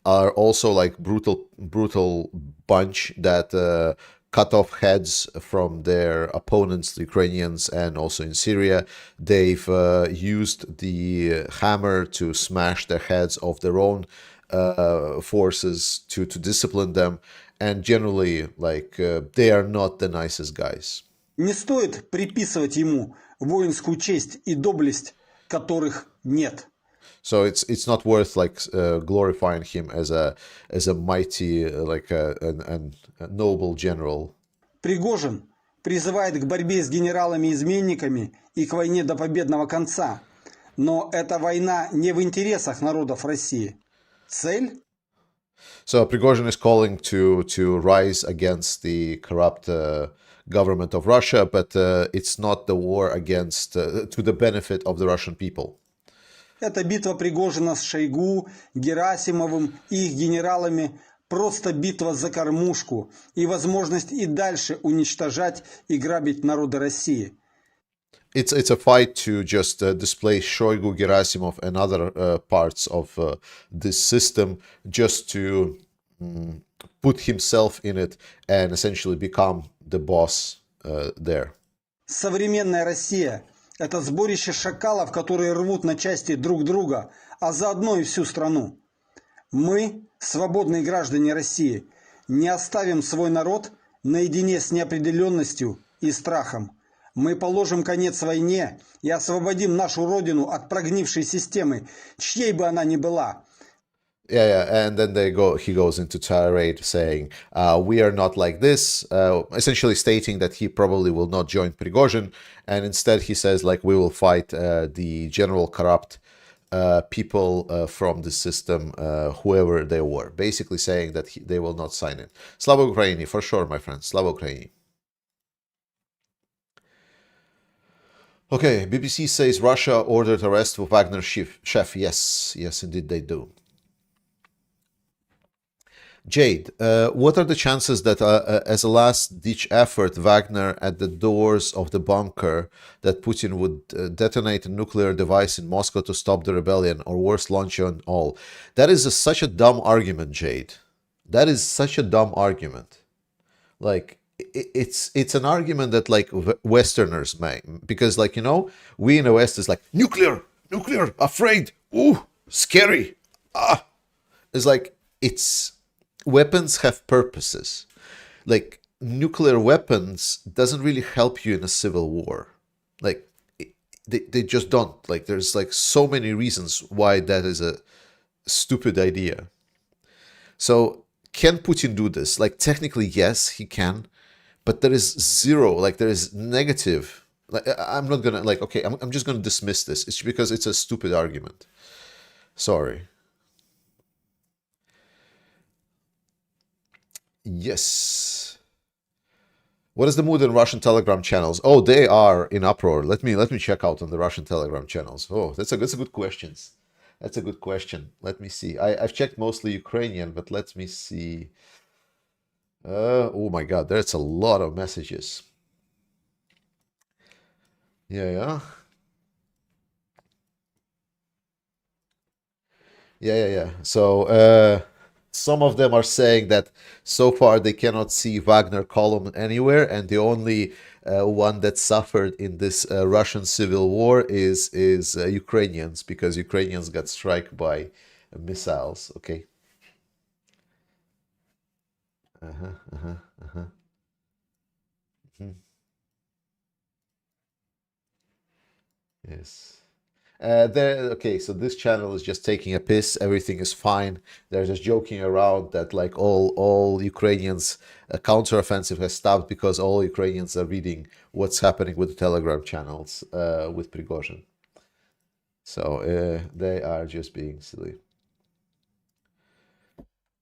are also brutal bunch that cut off heads from their opponents, the Ukrainians, and also in Syria. They've used the hammer to smash the heads of their own forces to discipline them, and generally they are not the nicest guys. Не стоит приписывать ему воинскую честь и доблесть, которых нет. So it's not worth glorifying him as a mighty a noble general. Пригожин призывает к борьбе с генералами-изменниками и к войне до победного конца. Но эта война не в интересах народов России. Цель? So Prigozhin is calling to rise against the corrupt government of Russia, but it's not the war against to the benefit of the Russian people. Эта битва Пригожина с Шойгу, Герасимовым и их генералами просто битва за кормушку и возможность и дальше уничтожать и грабить народы России. It's a fight to just displace Shoigu, Gerasimov, and other parts of this system, just to put himself in it and essentially become the boss there. Современная Россия – это сборище шакалов, которые рвут на части друг друга, а заодно и всю страну. Мы, свободные граждане России, не оставим свой народ наедине с неопределенностью и страхом. Мы положим конец войне и освободим нашу родину от прогнившей системы, чьей бы она ни была. Yeah, and then he goes into tirade saying, we are not like this, essentially stating that he probably will not join Prigozhin, and instead he says, we will fight the general corrupt people from the system, whoever they were, basically saying that they will not sign it. Slava Ukraini, for sure, my friends, Slava Ukraini. Okay, BBC says Russia ordered arrest of Wagner chef. Yes, indeed they do. Jade, what are the chances that as a last-ditch effort, Wagner at the doors of the bunker, that Putin would detonate a nuclear device in Moscow to stop the rebellion, or worse, launch on all? That is such a dumb argument, Jade. That is such a dumb argument. It's an argument that Westerners make, because we in the West is nuclear, afraid, ooh, scary, it's weapons have purposes. Nuclear weapons doesn't really help you in a civil war. They just don't. There's so many reasons why that is a stupid idea. So can Putin do this? Technically, yes, he can, but there is zero. There is negative. I'm not gonna okay. I'm just gonna dismiss this. It's because it's a stupid argument. Sorry. Yes. What is the mood in Russian Telegram channels? Oh, they are in uproar. Let me check out on the Russian Telegram channels. Oh, that's a good question. That's a good question. Let me see. I've checked mostly Ukrainian, but let me see. Oh my God, there's a lot of messages. Yeah, yeah. Yeah. So some of them are saying that so far they cannot see Wagner column anywhere, and the only one that suffered in this Russian civil war is Ukrainians, because Ukrainians got struck by missiles. Okay. Uh-huh, uh-huh, uh-huh. Mhm. Yes. Okay, so this channel is just taking a piss. Everything is fine. They're just joking around that like all Ukrainians counteroffensive has stopped because all Ukrainians are reading what's happening with the Telegram channels with Prigozhin. So they are just being silly.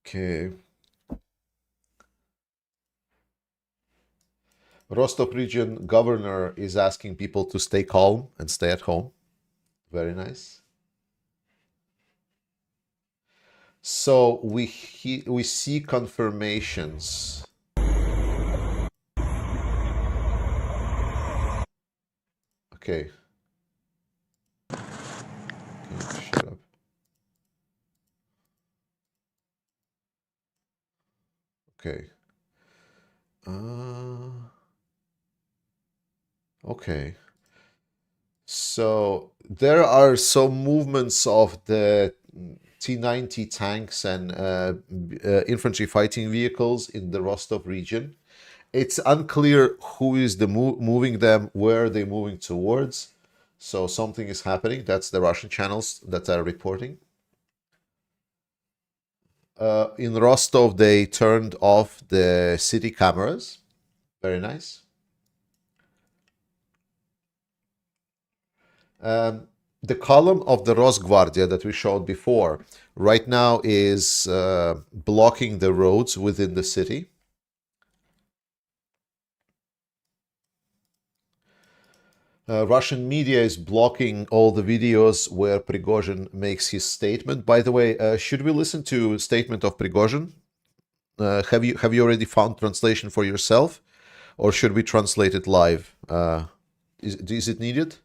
Okay. Rostov region governor is asking people to stay calm and stay at home. Very nice. So we see confirmations. Okay. Okay, shut up. Okay. Okay. So there are some movements of the T-90 tanks and infantry fighting vehicles in the Rostov region. It's unclear who is moving them, where are they moving towards. So something is happening. That's the Russian channels that are reporting. In Rostov, they turned off the city cameras. Very nice. The column of the Rosgvardia that we showed before right now is blocking the roads within the city. Russian media is blocking all the videos where Prigozhin makes his statement. By the way, should we listen to a statement of Prigozhin? Have you already found translation for yourself, or should we translate it live? Is it needed?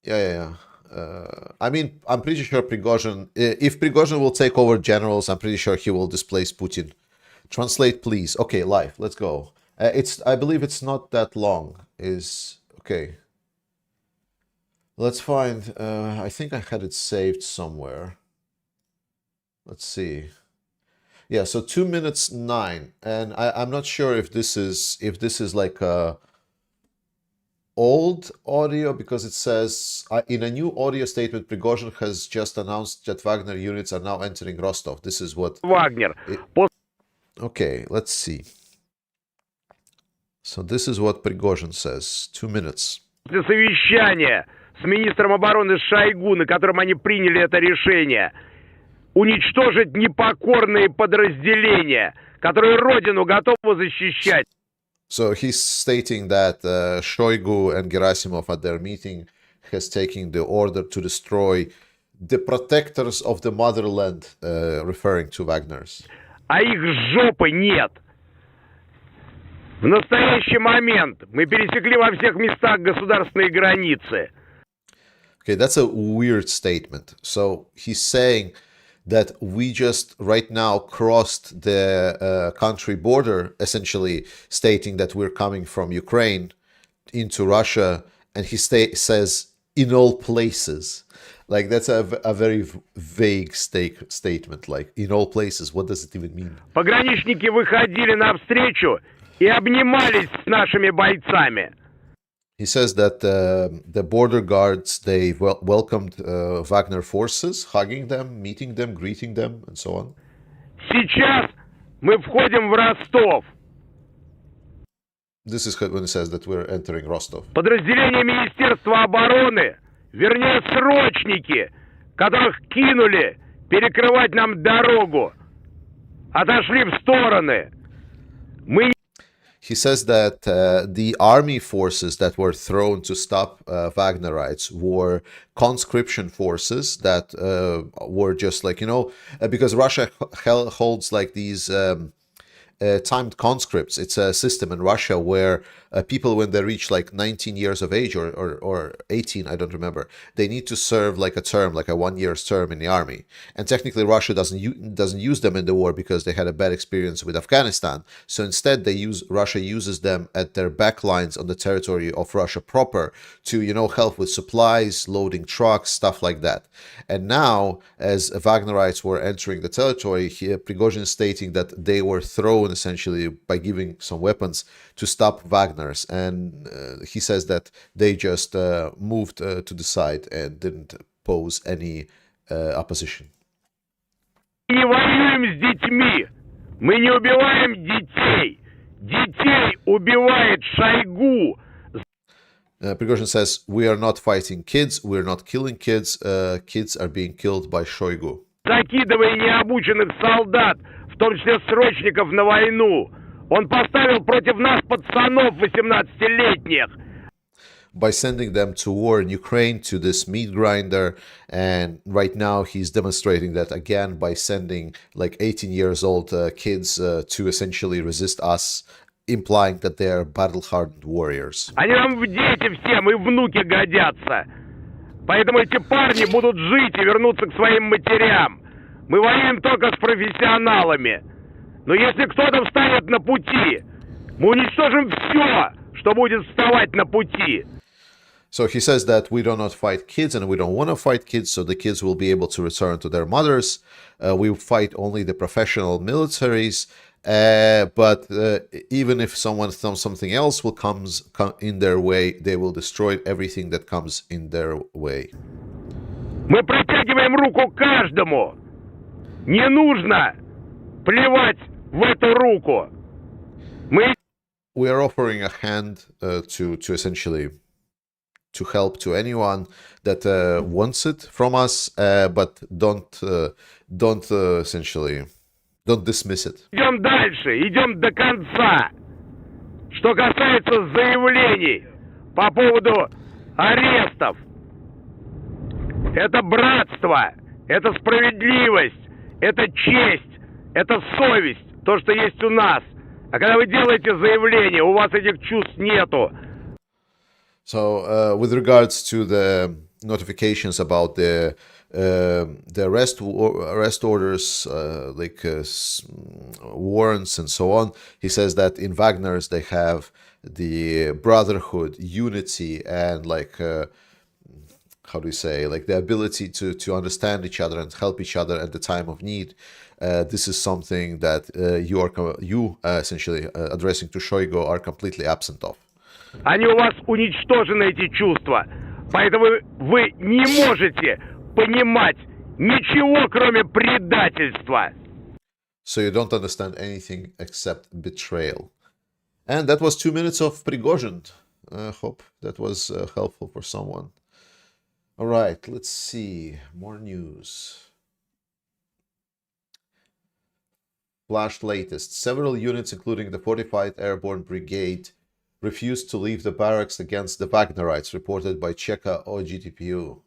Yeah. I mean, I'm pretty sure Prigozhin, if Prigozhin will take over generals, I'm pretty sure he will displace Putin. Translate, please. Okay, live. Let's go. I believe it's not that long. Is okay. Let's find. I think I had it saved somewhere. Let's see. Yeah, so 2 minutes 9, and I'm not sure if this is like a old audio, because it says in a new audio statement, Prigozhin has just announced that Wagner units are now entering Rostov. This is what Wagner. Okay, let's see. So this is what Prigozhin says. 2 minutes. После совещания с министром обороны Шойгу, на котором они приняли это решение, уничтожить непокорные подразделения, которые Родину готовы защищать. So he's stating that Shoigu and Gerasimov at their meeting has taken the order to destroy the protectors of the motherland, referring to Wagner's. А их жопы нет. В настоящий момент мы пересекли во всех местах государственные границы. Okay, that's a weird statement. So he's saying that we just right now crossed the country border, essentially stating that we're coming from Ukraine into Russia, and he says in all places. Like, that's a very vague statement. Like, in all places, what does it even mean? Пограничники выходили навстречу и обнимались с нашими бойцами. He says that the border guards, they welcomed Wagner forces, hugging them, meeting them, greeting them, and so on. Сейчас мы входим в Ростов. This is when he says that we're entering Rostov. Подразделения Министерства обороны, вернее срочники, которых кинули перекрывать нам дорогу, отошли в стороны. Мы he says that the army forces that were thrown to stop Wagnerites were conscription forces that were just like, because Russia holds like these timed conscripts. It's a system in Russia where people, when they reach like 19 years of age or 18, I don't remember, they need to serve like a term, like a 1 year's term in the army. And technically, Russia doesn't use them in the war because they had a bad experience with Afghanistan. So instead, Russia uses them at their backlines on the territory of Russia proper to help with supplies, loading trucks, stuff like that. And now, as Wagnerites were entering the territory, Prigozhin is stating that they were thrown essentially by giving some weapons to stop Wagner's, and he says that they just moved to the side and didn't pose any opposition. Не воюем с детьми. Мы не убиваем детей. Детей убивает Шойгу. Prigozhin says, we are not fighting kids, we are not killing kids, kids are being killed by Shoigu. Закидывая необученных солдат, в том числе срочников, на войну. Он поставил против нас пацанов 18-летних. By sending them to war in Ukraine, to this meat grinder, and right now he's demonstrating that again by sending like 18 years old kids to essentially resist us, implying that they are battle-hardened warriors. Они нам в дети всем и внуки годятся. Поэтому эти парни будут жить и вернуться к своим матерям. Мы воюем только с профессионалами. Но если кто-то встанет на пути, мы уничтожим все, что будет вставать на пути. So he says that we do not fight kids and we don't want to fight kids, so the kids will be able to return to their mothers. We fight only the professional militaries, but even if something else will come in their way, they will destroy everything that comes in their way. Мы протягиваем руку каждому. Не нужно плевать в эту руку. We are offering a hand to essentially to help to anyone that wants it from us, but don't essentially don't dismiss it. Идем дальше, идем до конца. Что касается заявлений по поводу арестов, это братство, это справедливость, это честь, это совесть, то, что есть у нас. А когда вы делаете заявление, у вас этих чувств нету. So, with regards to the notifications about the arrest orders, warrants and so on, he says that in Wagner's they have the brotherhood, unity, and how do you say, like the ability to understand each other and help each other at the time of need. This is something that you essentially addressing to Shoigu are completely absent of. Они у вас уничтожены, эти чувства. Поэтому вы не можете понимать ничего, кроме предательства. So you don't understand anything except betrayal. And that was 2 minutes of Prigozhin. I hope that was helpful for someone. All right, let's see. More news. Flash latest. Several units, including the Fortified Airborne Brigade, refused to leave the barracks against the Wagnerites, reported by Cheka OGTPU.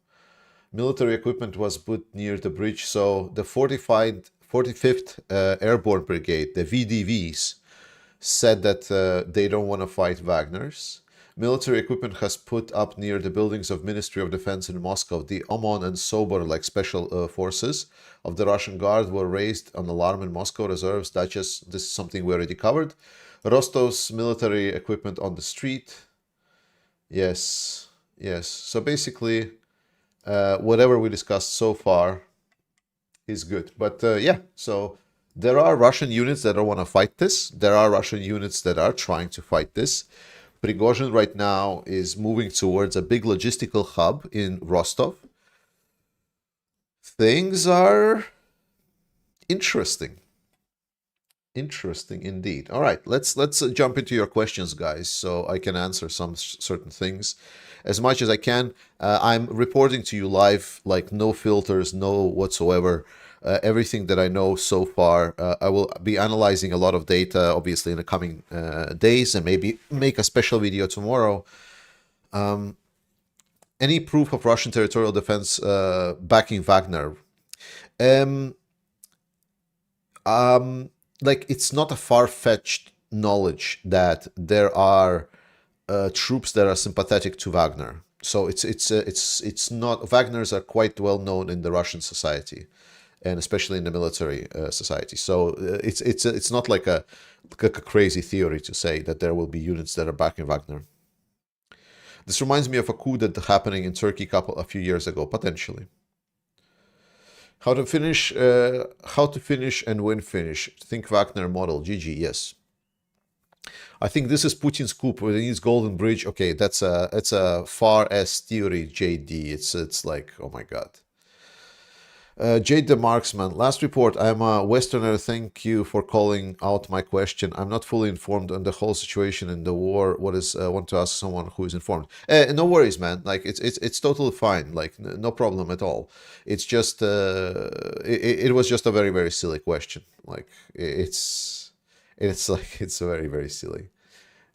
Military equipment was put near the bridge, so the 45th Airborne Brigade, the VDVs, said that they don't want to fight Wagners. Military equipment has put up near the buildings of Ministry of Defense in Moscow. The OMON and SOBOR, like special forces of the Russian Guard, were raised on alarm in Moscow. Reserves, Duchess, this is something we already covered. Rostov's military equipment on the street. Yes. So basically, whatever we discussed so far is good. But so there are Russian units that don't want to fight this. There are Russian units that are trying to fight this. Prigozhin right now is moving towards a big logistical hub in Rostov. Things are interesting. Interesting indeed. All right, let's jump into your questions, guys, so I can answer some certain things as much as I can. I'm reporting to you live, like no filters, no whatsoever. everything that I know so far. I will be analyzing a lot of data, obviously, in the coming days, and maybe make a special video tomorrow. Any proof of Russian territorial defense backing Wagner? Like, it's not a far-fetched knowledge that there are troops that are sympathetic to Wagner. So it's not. Wagners are quite well known in the Russian society, and especially in the military society. So it's not like a crazy theory to say that there will be units that are backing Wagner. This reminds me of a coup that happening in Turkey a few years ago, potentially. How to finish and when finish. Think Wagner model. GG. Yes. I think this is Putin's coup with his golden bridge. Okay, it's a far-ass theory, JD. It's like, oh my god. Jade the Marksman. Last report. I'm a Westerner. Thank you for calling out my question. I'm not fully informed on the whole situation in the war. Want to ask someone who is informed. No worries, man. Like it's totally fine. Like no problem at all. It's just it was just a very, very silly question. Like it's very, very silly.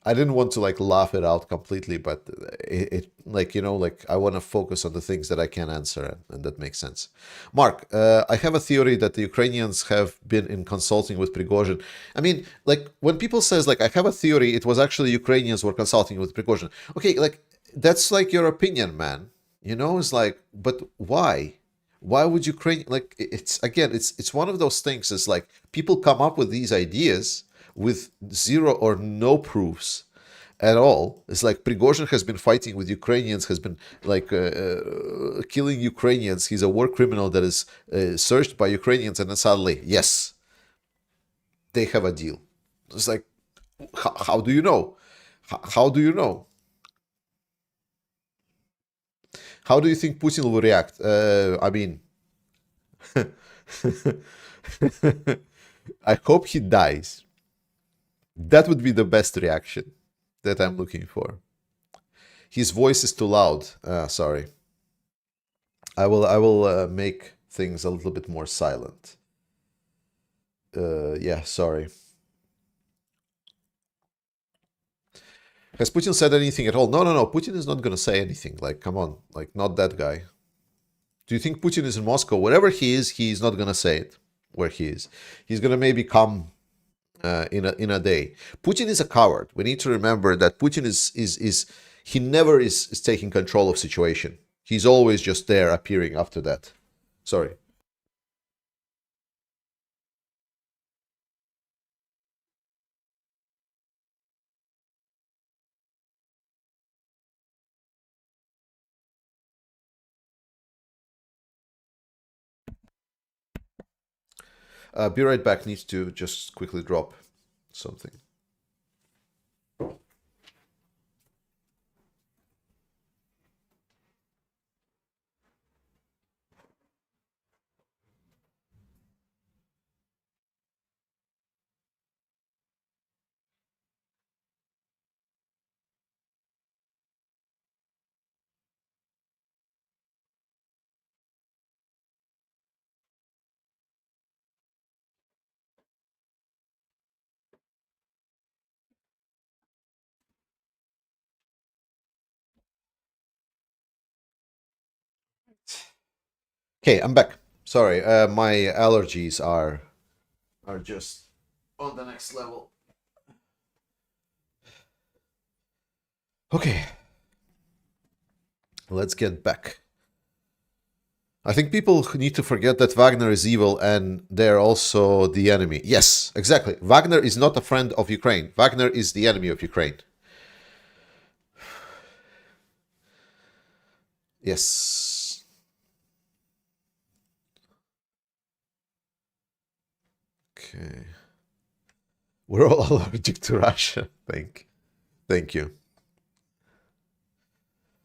I didn't want to like laugh it out completely, but it like, you know, like I want to focus on the things that I can answer, and that makes sense. Mark, I have a theory that the Ukrainians have been in consulting with Prigozhin. I mean, like when people says like I have a theory, it was actually Ukrainians were consulting with Prigozhin. Okay, like that's like your opinion, man. You know, it's like, but why? Why would Ukraine like it's again? It's one of those things. It's like people come up with these ideas with zero or no proofs at all. It's like Prigozhin has been fighting with Ukrainians, has been like killing Ukrainians. He's a war criminal that is searched by Ukrainians, and then suddenly, yes, they have a deal. It's like, how do you know? How do you know? How do you think Putin will react? I mean, I hope he dies. That would be the best reaction that I'm looking for. His voice is too loud. Sorry. I will make things a little bit more silent. Yeah, sorry. Has Putin said anything at all? No. Putin is not going to say anything. Like, come on. Like, not that guy. Do you think Putin is in Moscow? Wherever he is, he's not going to say it where he is. He's going to maybe come in a day. Putin is a coward. We need to remember that Putin he never is taking control of situation. He's always just there appearing after that. Sorry. Be right back. Needs to just quickly drop something. Okay, I'm back. Sorry, my allergies are just on the next level. Okay, let's get back. I think people need to forget that Wagner is evil and they're also the enemy. Yes, exactly. Wagner is not a friend of Ukraine. Wagner is the enemy of Ukraine. Yes. Okay. We're all allergic to Russia. Thank you.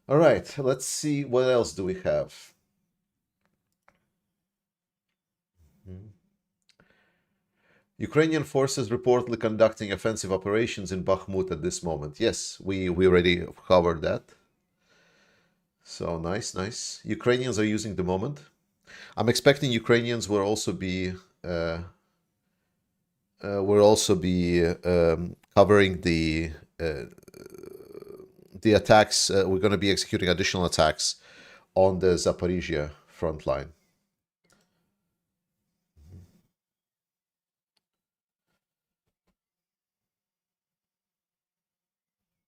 All right, let's see what else do we have. Ukrainian forces reportedly conducting offensive operations in Bakhmut at this moment. Yes, we already covered that. So nice. Ukrainians are using the moment. I'm expecting Ukrainians will also be covering the attacks. We're going to be executing additional attacks on the Zaporizhia front line.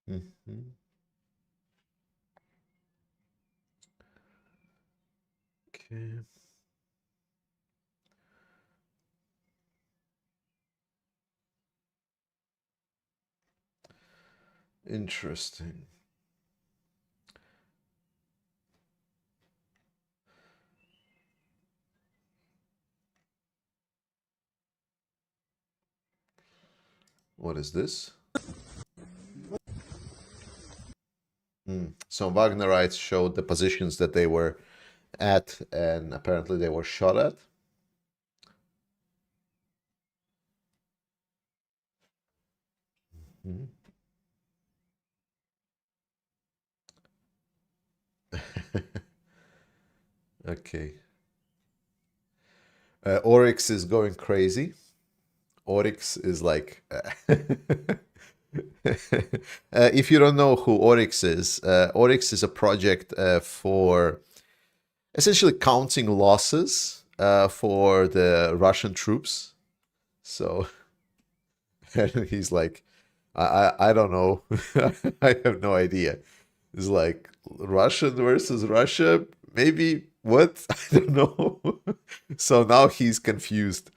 Mhm. Okay. Interesting. What is this? Some Wagnerites showed the positions that they were at, and apparently they were shot at. Mhm. Okay. Oryx is going crazy. Oryx is like. If you don't know who Oryx is a project for essentially counting losses for the Russian troops. So he's like, I don't know. I have no idea. It's like Russian versus Russia. Maybe what? I don't know. So now he's confused.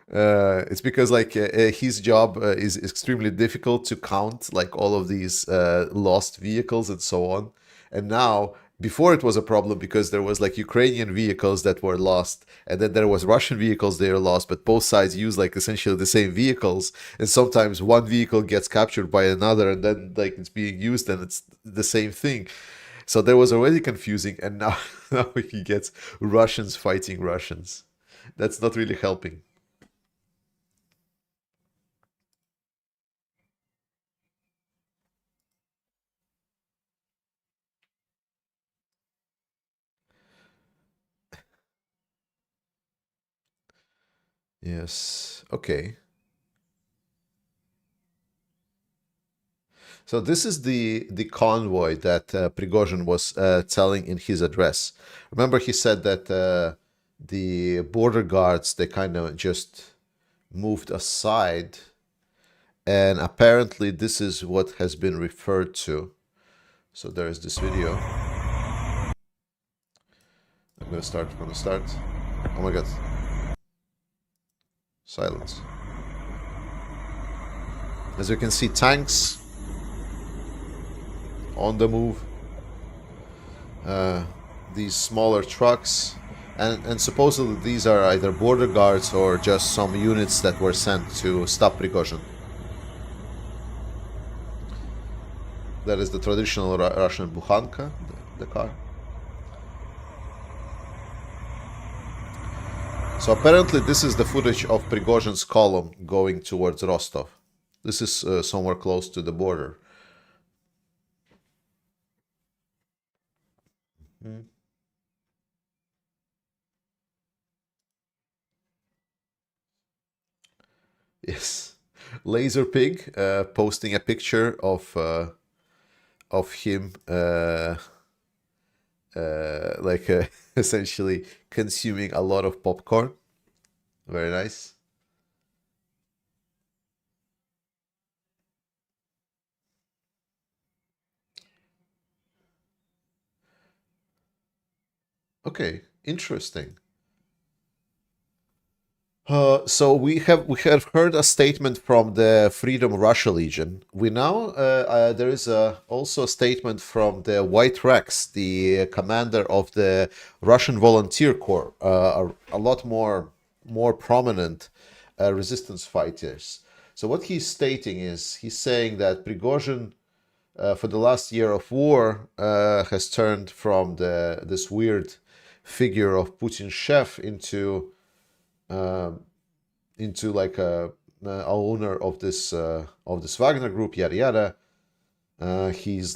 It's because like his job is extremely difficult to count like all of these lost vehicles and so on. And now, before it was a problem because there was like Ukrainian vehicles that were lost, and then there was Russian vehicles that were lost, but both sides use like essentially the same vehicles, and sometimes one vehicle gets captured by another, and then like it's being used and it's the same thing. So there was already confusing, and now now he gets Russians fighting Russians. That's not really helping. Yes. Okay. So this is the convoy that Prigozhin was telling in his address. Remember, he said that the border guards they kind of just moved aside, and apparently this is what has been referred to. So there is this video. I'm gonna start from the start. Oh my god! Silence. As you can see, tanks on the move. These smaller trucks, and supposedly these are either border guards or just some units that were sent to stop Prigozhin. That is the traditional Russian bukhanka, the car. So apparently this is the footage of Prigozhin's column going towards Rostov. This is somewhere close to the border. Mm. Yes, Laser Pig posting a picture of him like essentially consuming a lot of popcorn. Very nice. Okay, interesting. So we have heard a statement from the Freedom Russia Legion. We now there is also a statement from the White Rex, the commander of the Russian Volunteer Corps, a lot more prominent resistance fighters. So what he's stating is he's saying that Prigozhin, for the last year of war, has turned from this weird figure of Putin's chef into like a owner of this Wagner group, yada yada. He's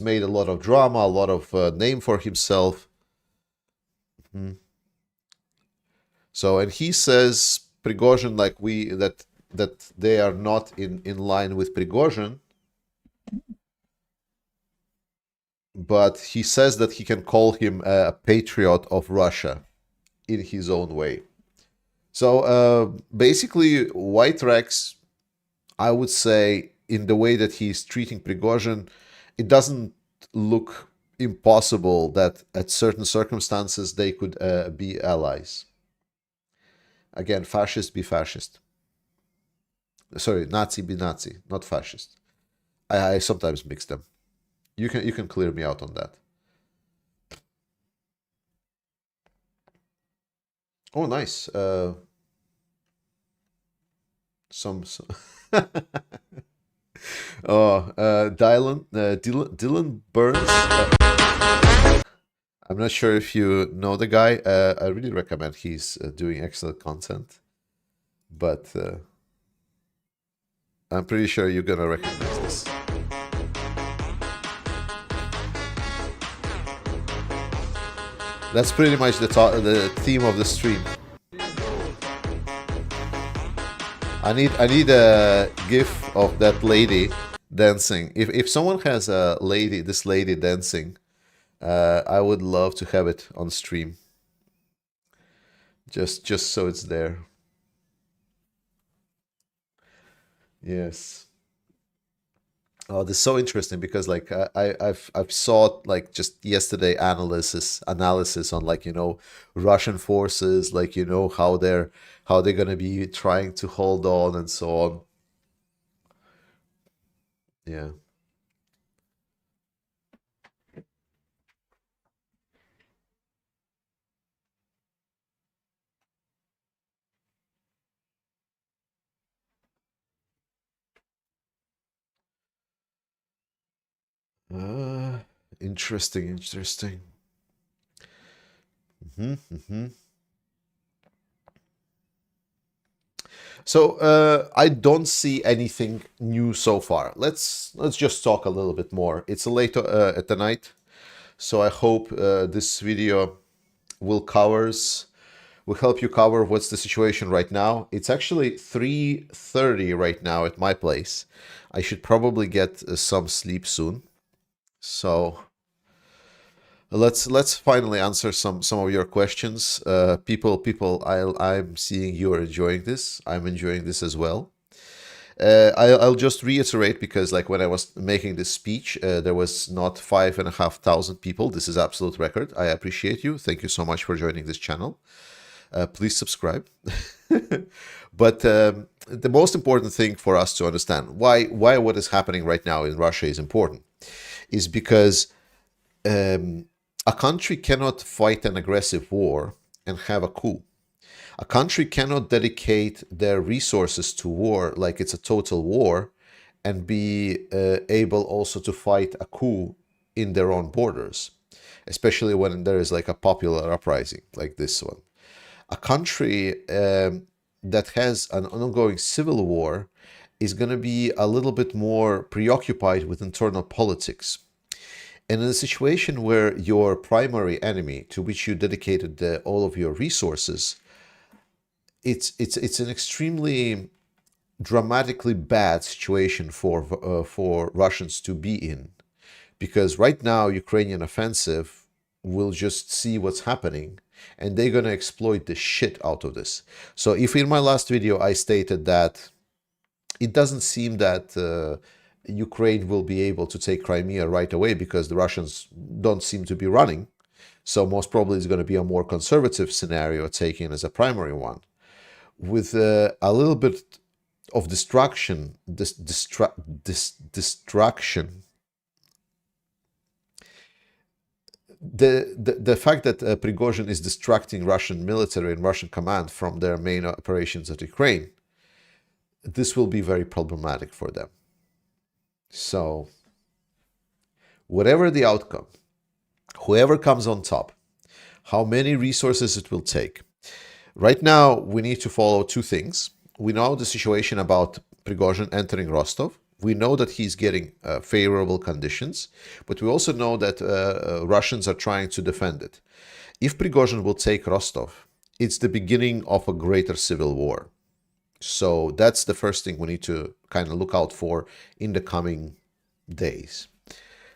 made a lot of drama, a lot of name for himself, So, and he says Prigozhin, like that they are not in line with Prigozhin, but he says that he can call him a patriot of Russia in his own way. So basically, White Rex, I would say, in the way that he's treating Prigozhin, it doesn't look impossible that at certain circumstances they could be allies. Again, fascist be fascist. Sorry, Nazi be Nazi, not fascist. I sometimes mix them. You can clear me out on that. Oh, nice. Some oh, Dylan Burns. I'm not sure if you know the guy. I really recommend. He's doing excellent content, but I'm pretty sure you're gonna recognize this. That's pretty much the theme of the stream. I need a gif of that lady dancing. If someone has this lady dancing, I would love to have it on stream. Just so it's there. Yes. Oh, this is so interesting because like I've saw like just yesterday analysis on like Russian forces, like how they're gonna be trying to hold on and so on. Yeah. Interesting. So I don't see anything new so far. Let's just talk a little bit more. It's late at the night, so I hope this video will help you cover what's the situation right now. It's actually 3:30 right now at my place. I should probably get some sleep soon. So let's finally answer some of your questions. People, I'm seeing you are enjoying this. I'm enjoying this as well. I'll just reiterate because like when I was making this speech, there was not 5,500 people. This is absolute record. I appreciate you. Thank you so much for joining this channel. Please subscribe. But the most important thing for us to understand why what is happening right now in Russia is important is because a country cannot fight an aggressive war and have a coup. A country cannot dedicate their resources to war like it's a total war and be able also to fight a coup in their own borders, especially when there is like a popular uprising like this one. A country that has an ongoing civil war is going to be a little bit more preoccupied with internal politics. And in a situation where your primary enemy, to which you dedicated all of your resources, it's an extremely dramatically bad situation for Russians to be in, because right now Ukrainian offensive will just see what's happening and they're going to exploit the shit out of this. So if in my last video I stated that it doesn't seem that Ukraine will be able to take Crimea right away because the Russians don't seem to be running, so most probably it's going to be a more conservative scenario taken as a primary one, with a little bit of destruction, destruction. The fact that Prigozhin is distracting Russian military and Russian command from their main operations at Ukraine, this will be very problematic for them. So, whatever the outcome, whoever comes on top, how many resources it will take. Right now, we need to follow two things. We know the situation about Prigozhin entering Rostov. We know that he's getting favorable conditions, but we also know that Russians are trying to defend it. If Prigozhin will take Rostov, it's the beginning of a greater civil war. So that's the first thing we need to kind of look out for in the coming days.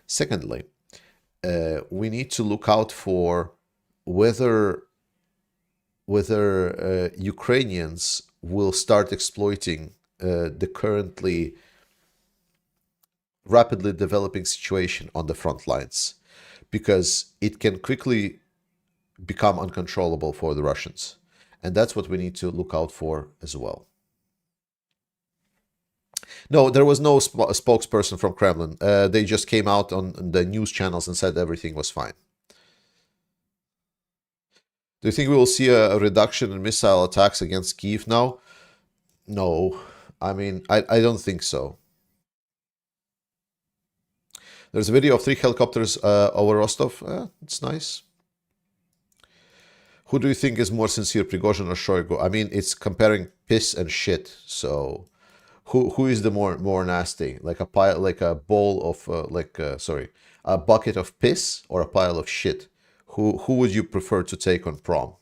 Secondly, we need to look out for whether Ukrainians will start exploiting the currently rapidly developing situation on the front lines, because it can quickly become uncontrollable for the Russians. And that's what we need to look out for as well. No, there was no spokesperson from Kremlin. They just came out on the news channels and said everything was fine. Do you think we will see a reduction in missile attacks against Kyiv now? No. I mean, I don't think so. There's a video of 3 helicopters over Rostov. It's nice. Who do you think is more sincere, Prigozhin or Shoigu? I mean, it's comparing piss and shit. So, who is the more nasty? Like a pile, like a bowl of, a bucket of piss or a pile of shit? Who would you prefer to take on prom?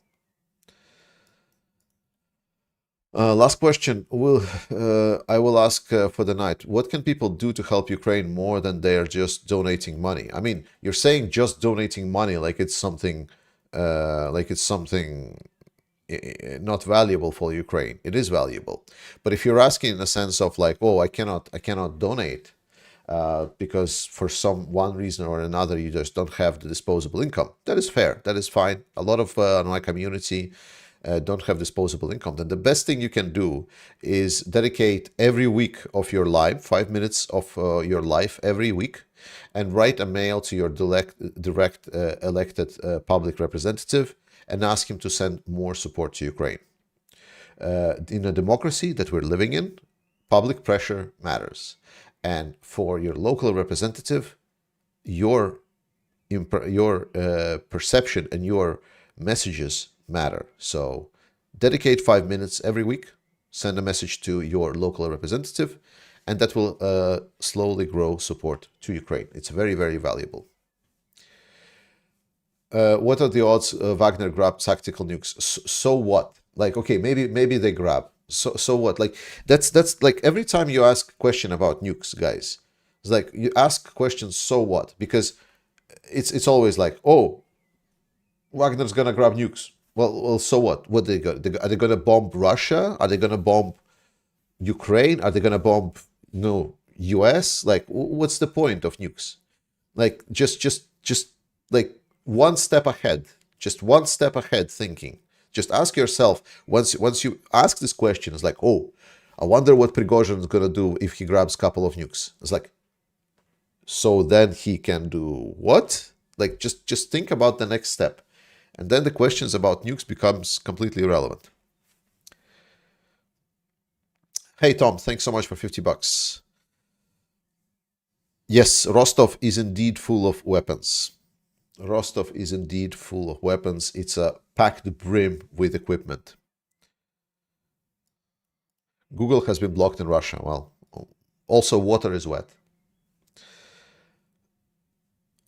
Last question. I will ask for the night. What can people do to help Ukraine more than they are just donating money? I mean, you're saying just donating money like it's something, not valuable for Ukraine. It is valuable, but if you're asking in the sense of like, oh, I cannot donate because for one reason or another you just don't have the disposable income, that is fair. That is fine. A lot of my community don't have disposable income, then the best thing you can do is dedicate every week of your life, 5 minutes of your life every week, and write a mail to your direct elected public representative and ask him to send more support to Ukraine. In a democracy that we're living in, public pressure matters. And for your local representative, your perception and your messages matter. So dedicate 5 minutes every week, send a message to your local representative, and that will slowly grow support to Ukraine. It's very, very valuable. What are the odds Wagner grabbed tactical nukes? So what? Like, okay, maybe they grab. So what? Like that's like every time you ask a question about nukes, guys, it's like you ask questions. So what? Because it's always like, oh, Wagner's gonna grab nukes. Well, so what? What are they gonna bomb Russia? Are they gonna bomb Ukraine? Are they gonna bomb US? Like, what's the point of nukes? Like, just like one step ahead. Just one step ahead thinking. Just ask yourself, once you ask this question, it's like, oh, I wonder what Prigozhin is gonna do if he grabs a couple of nukes. It's like, so then he can do what? Like, just think about the next step. And then the questions about nukes becomes completely irrelevant. Hey, Tom, thanks so much for $50. Yes, Rostov is indeed full of weapons. Rostov is indeed full of weapons. It's a packed brim with equipment. Google has been blocked in Russia. Well, also water is wet.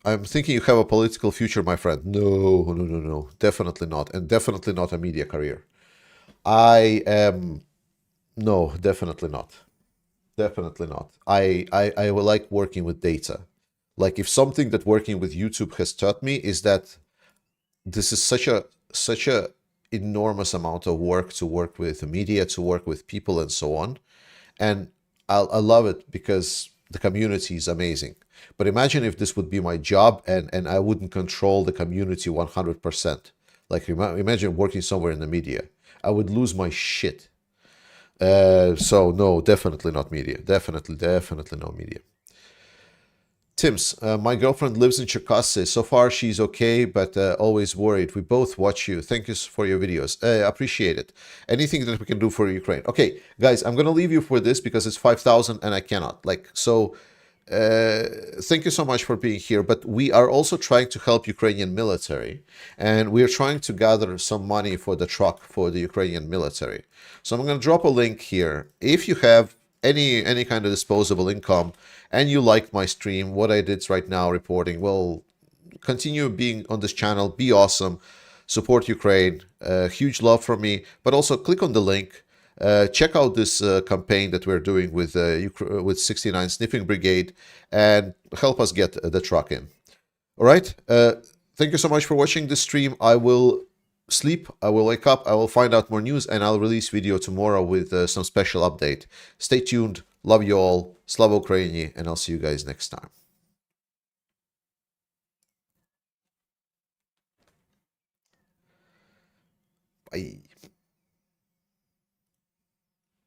I'm thinking you have a political future, my friend. No. Definitely not. And definitely not a media career. No, definitely not. Definitely not. I will like working with data. Like, if something that working with YouTube has taught me is that this is such a enormous amount of work to work with the media, to work with people and so on. And I love it because the community is amazing. But imagine if this would be my job and I wouldn't control the community 100%. Like, imagine working somewhere in the media. I would lose my shit. So no, definitely not media. Definitely no media. Tims, my girlfriend lives in Cherkasy. So far she's okay, but always worried. We both watch you. Thank you for your videos. Appreciate it. Anything that we can do for Ukraine. Okay, guys, I'm gonna leave you for this because it's 5,000 and I cannot. Thank you so much for being here, but we are also trying to help Ukrainian military, and we are trying to gather some money for the truck for the Ukrainian military. So I'm going to drop a link here. If you have any kind of disposable income, and you like my stream, what I did right now reporting, well, continue being on this channel, be awesome, support Ukraine, huge love from me, but also click on the link, check out this campaign that we're doing with 69 Sniffing Brigade, and help us get the truck in. All right, thank you so much for watching this stream. I will sleep, I will wake up, I will find out more news, and I'll release video tomorrow with some special update. Stay tuned, love you all, Slava Ukraini, and I'll see you guys next time. Bye.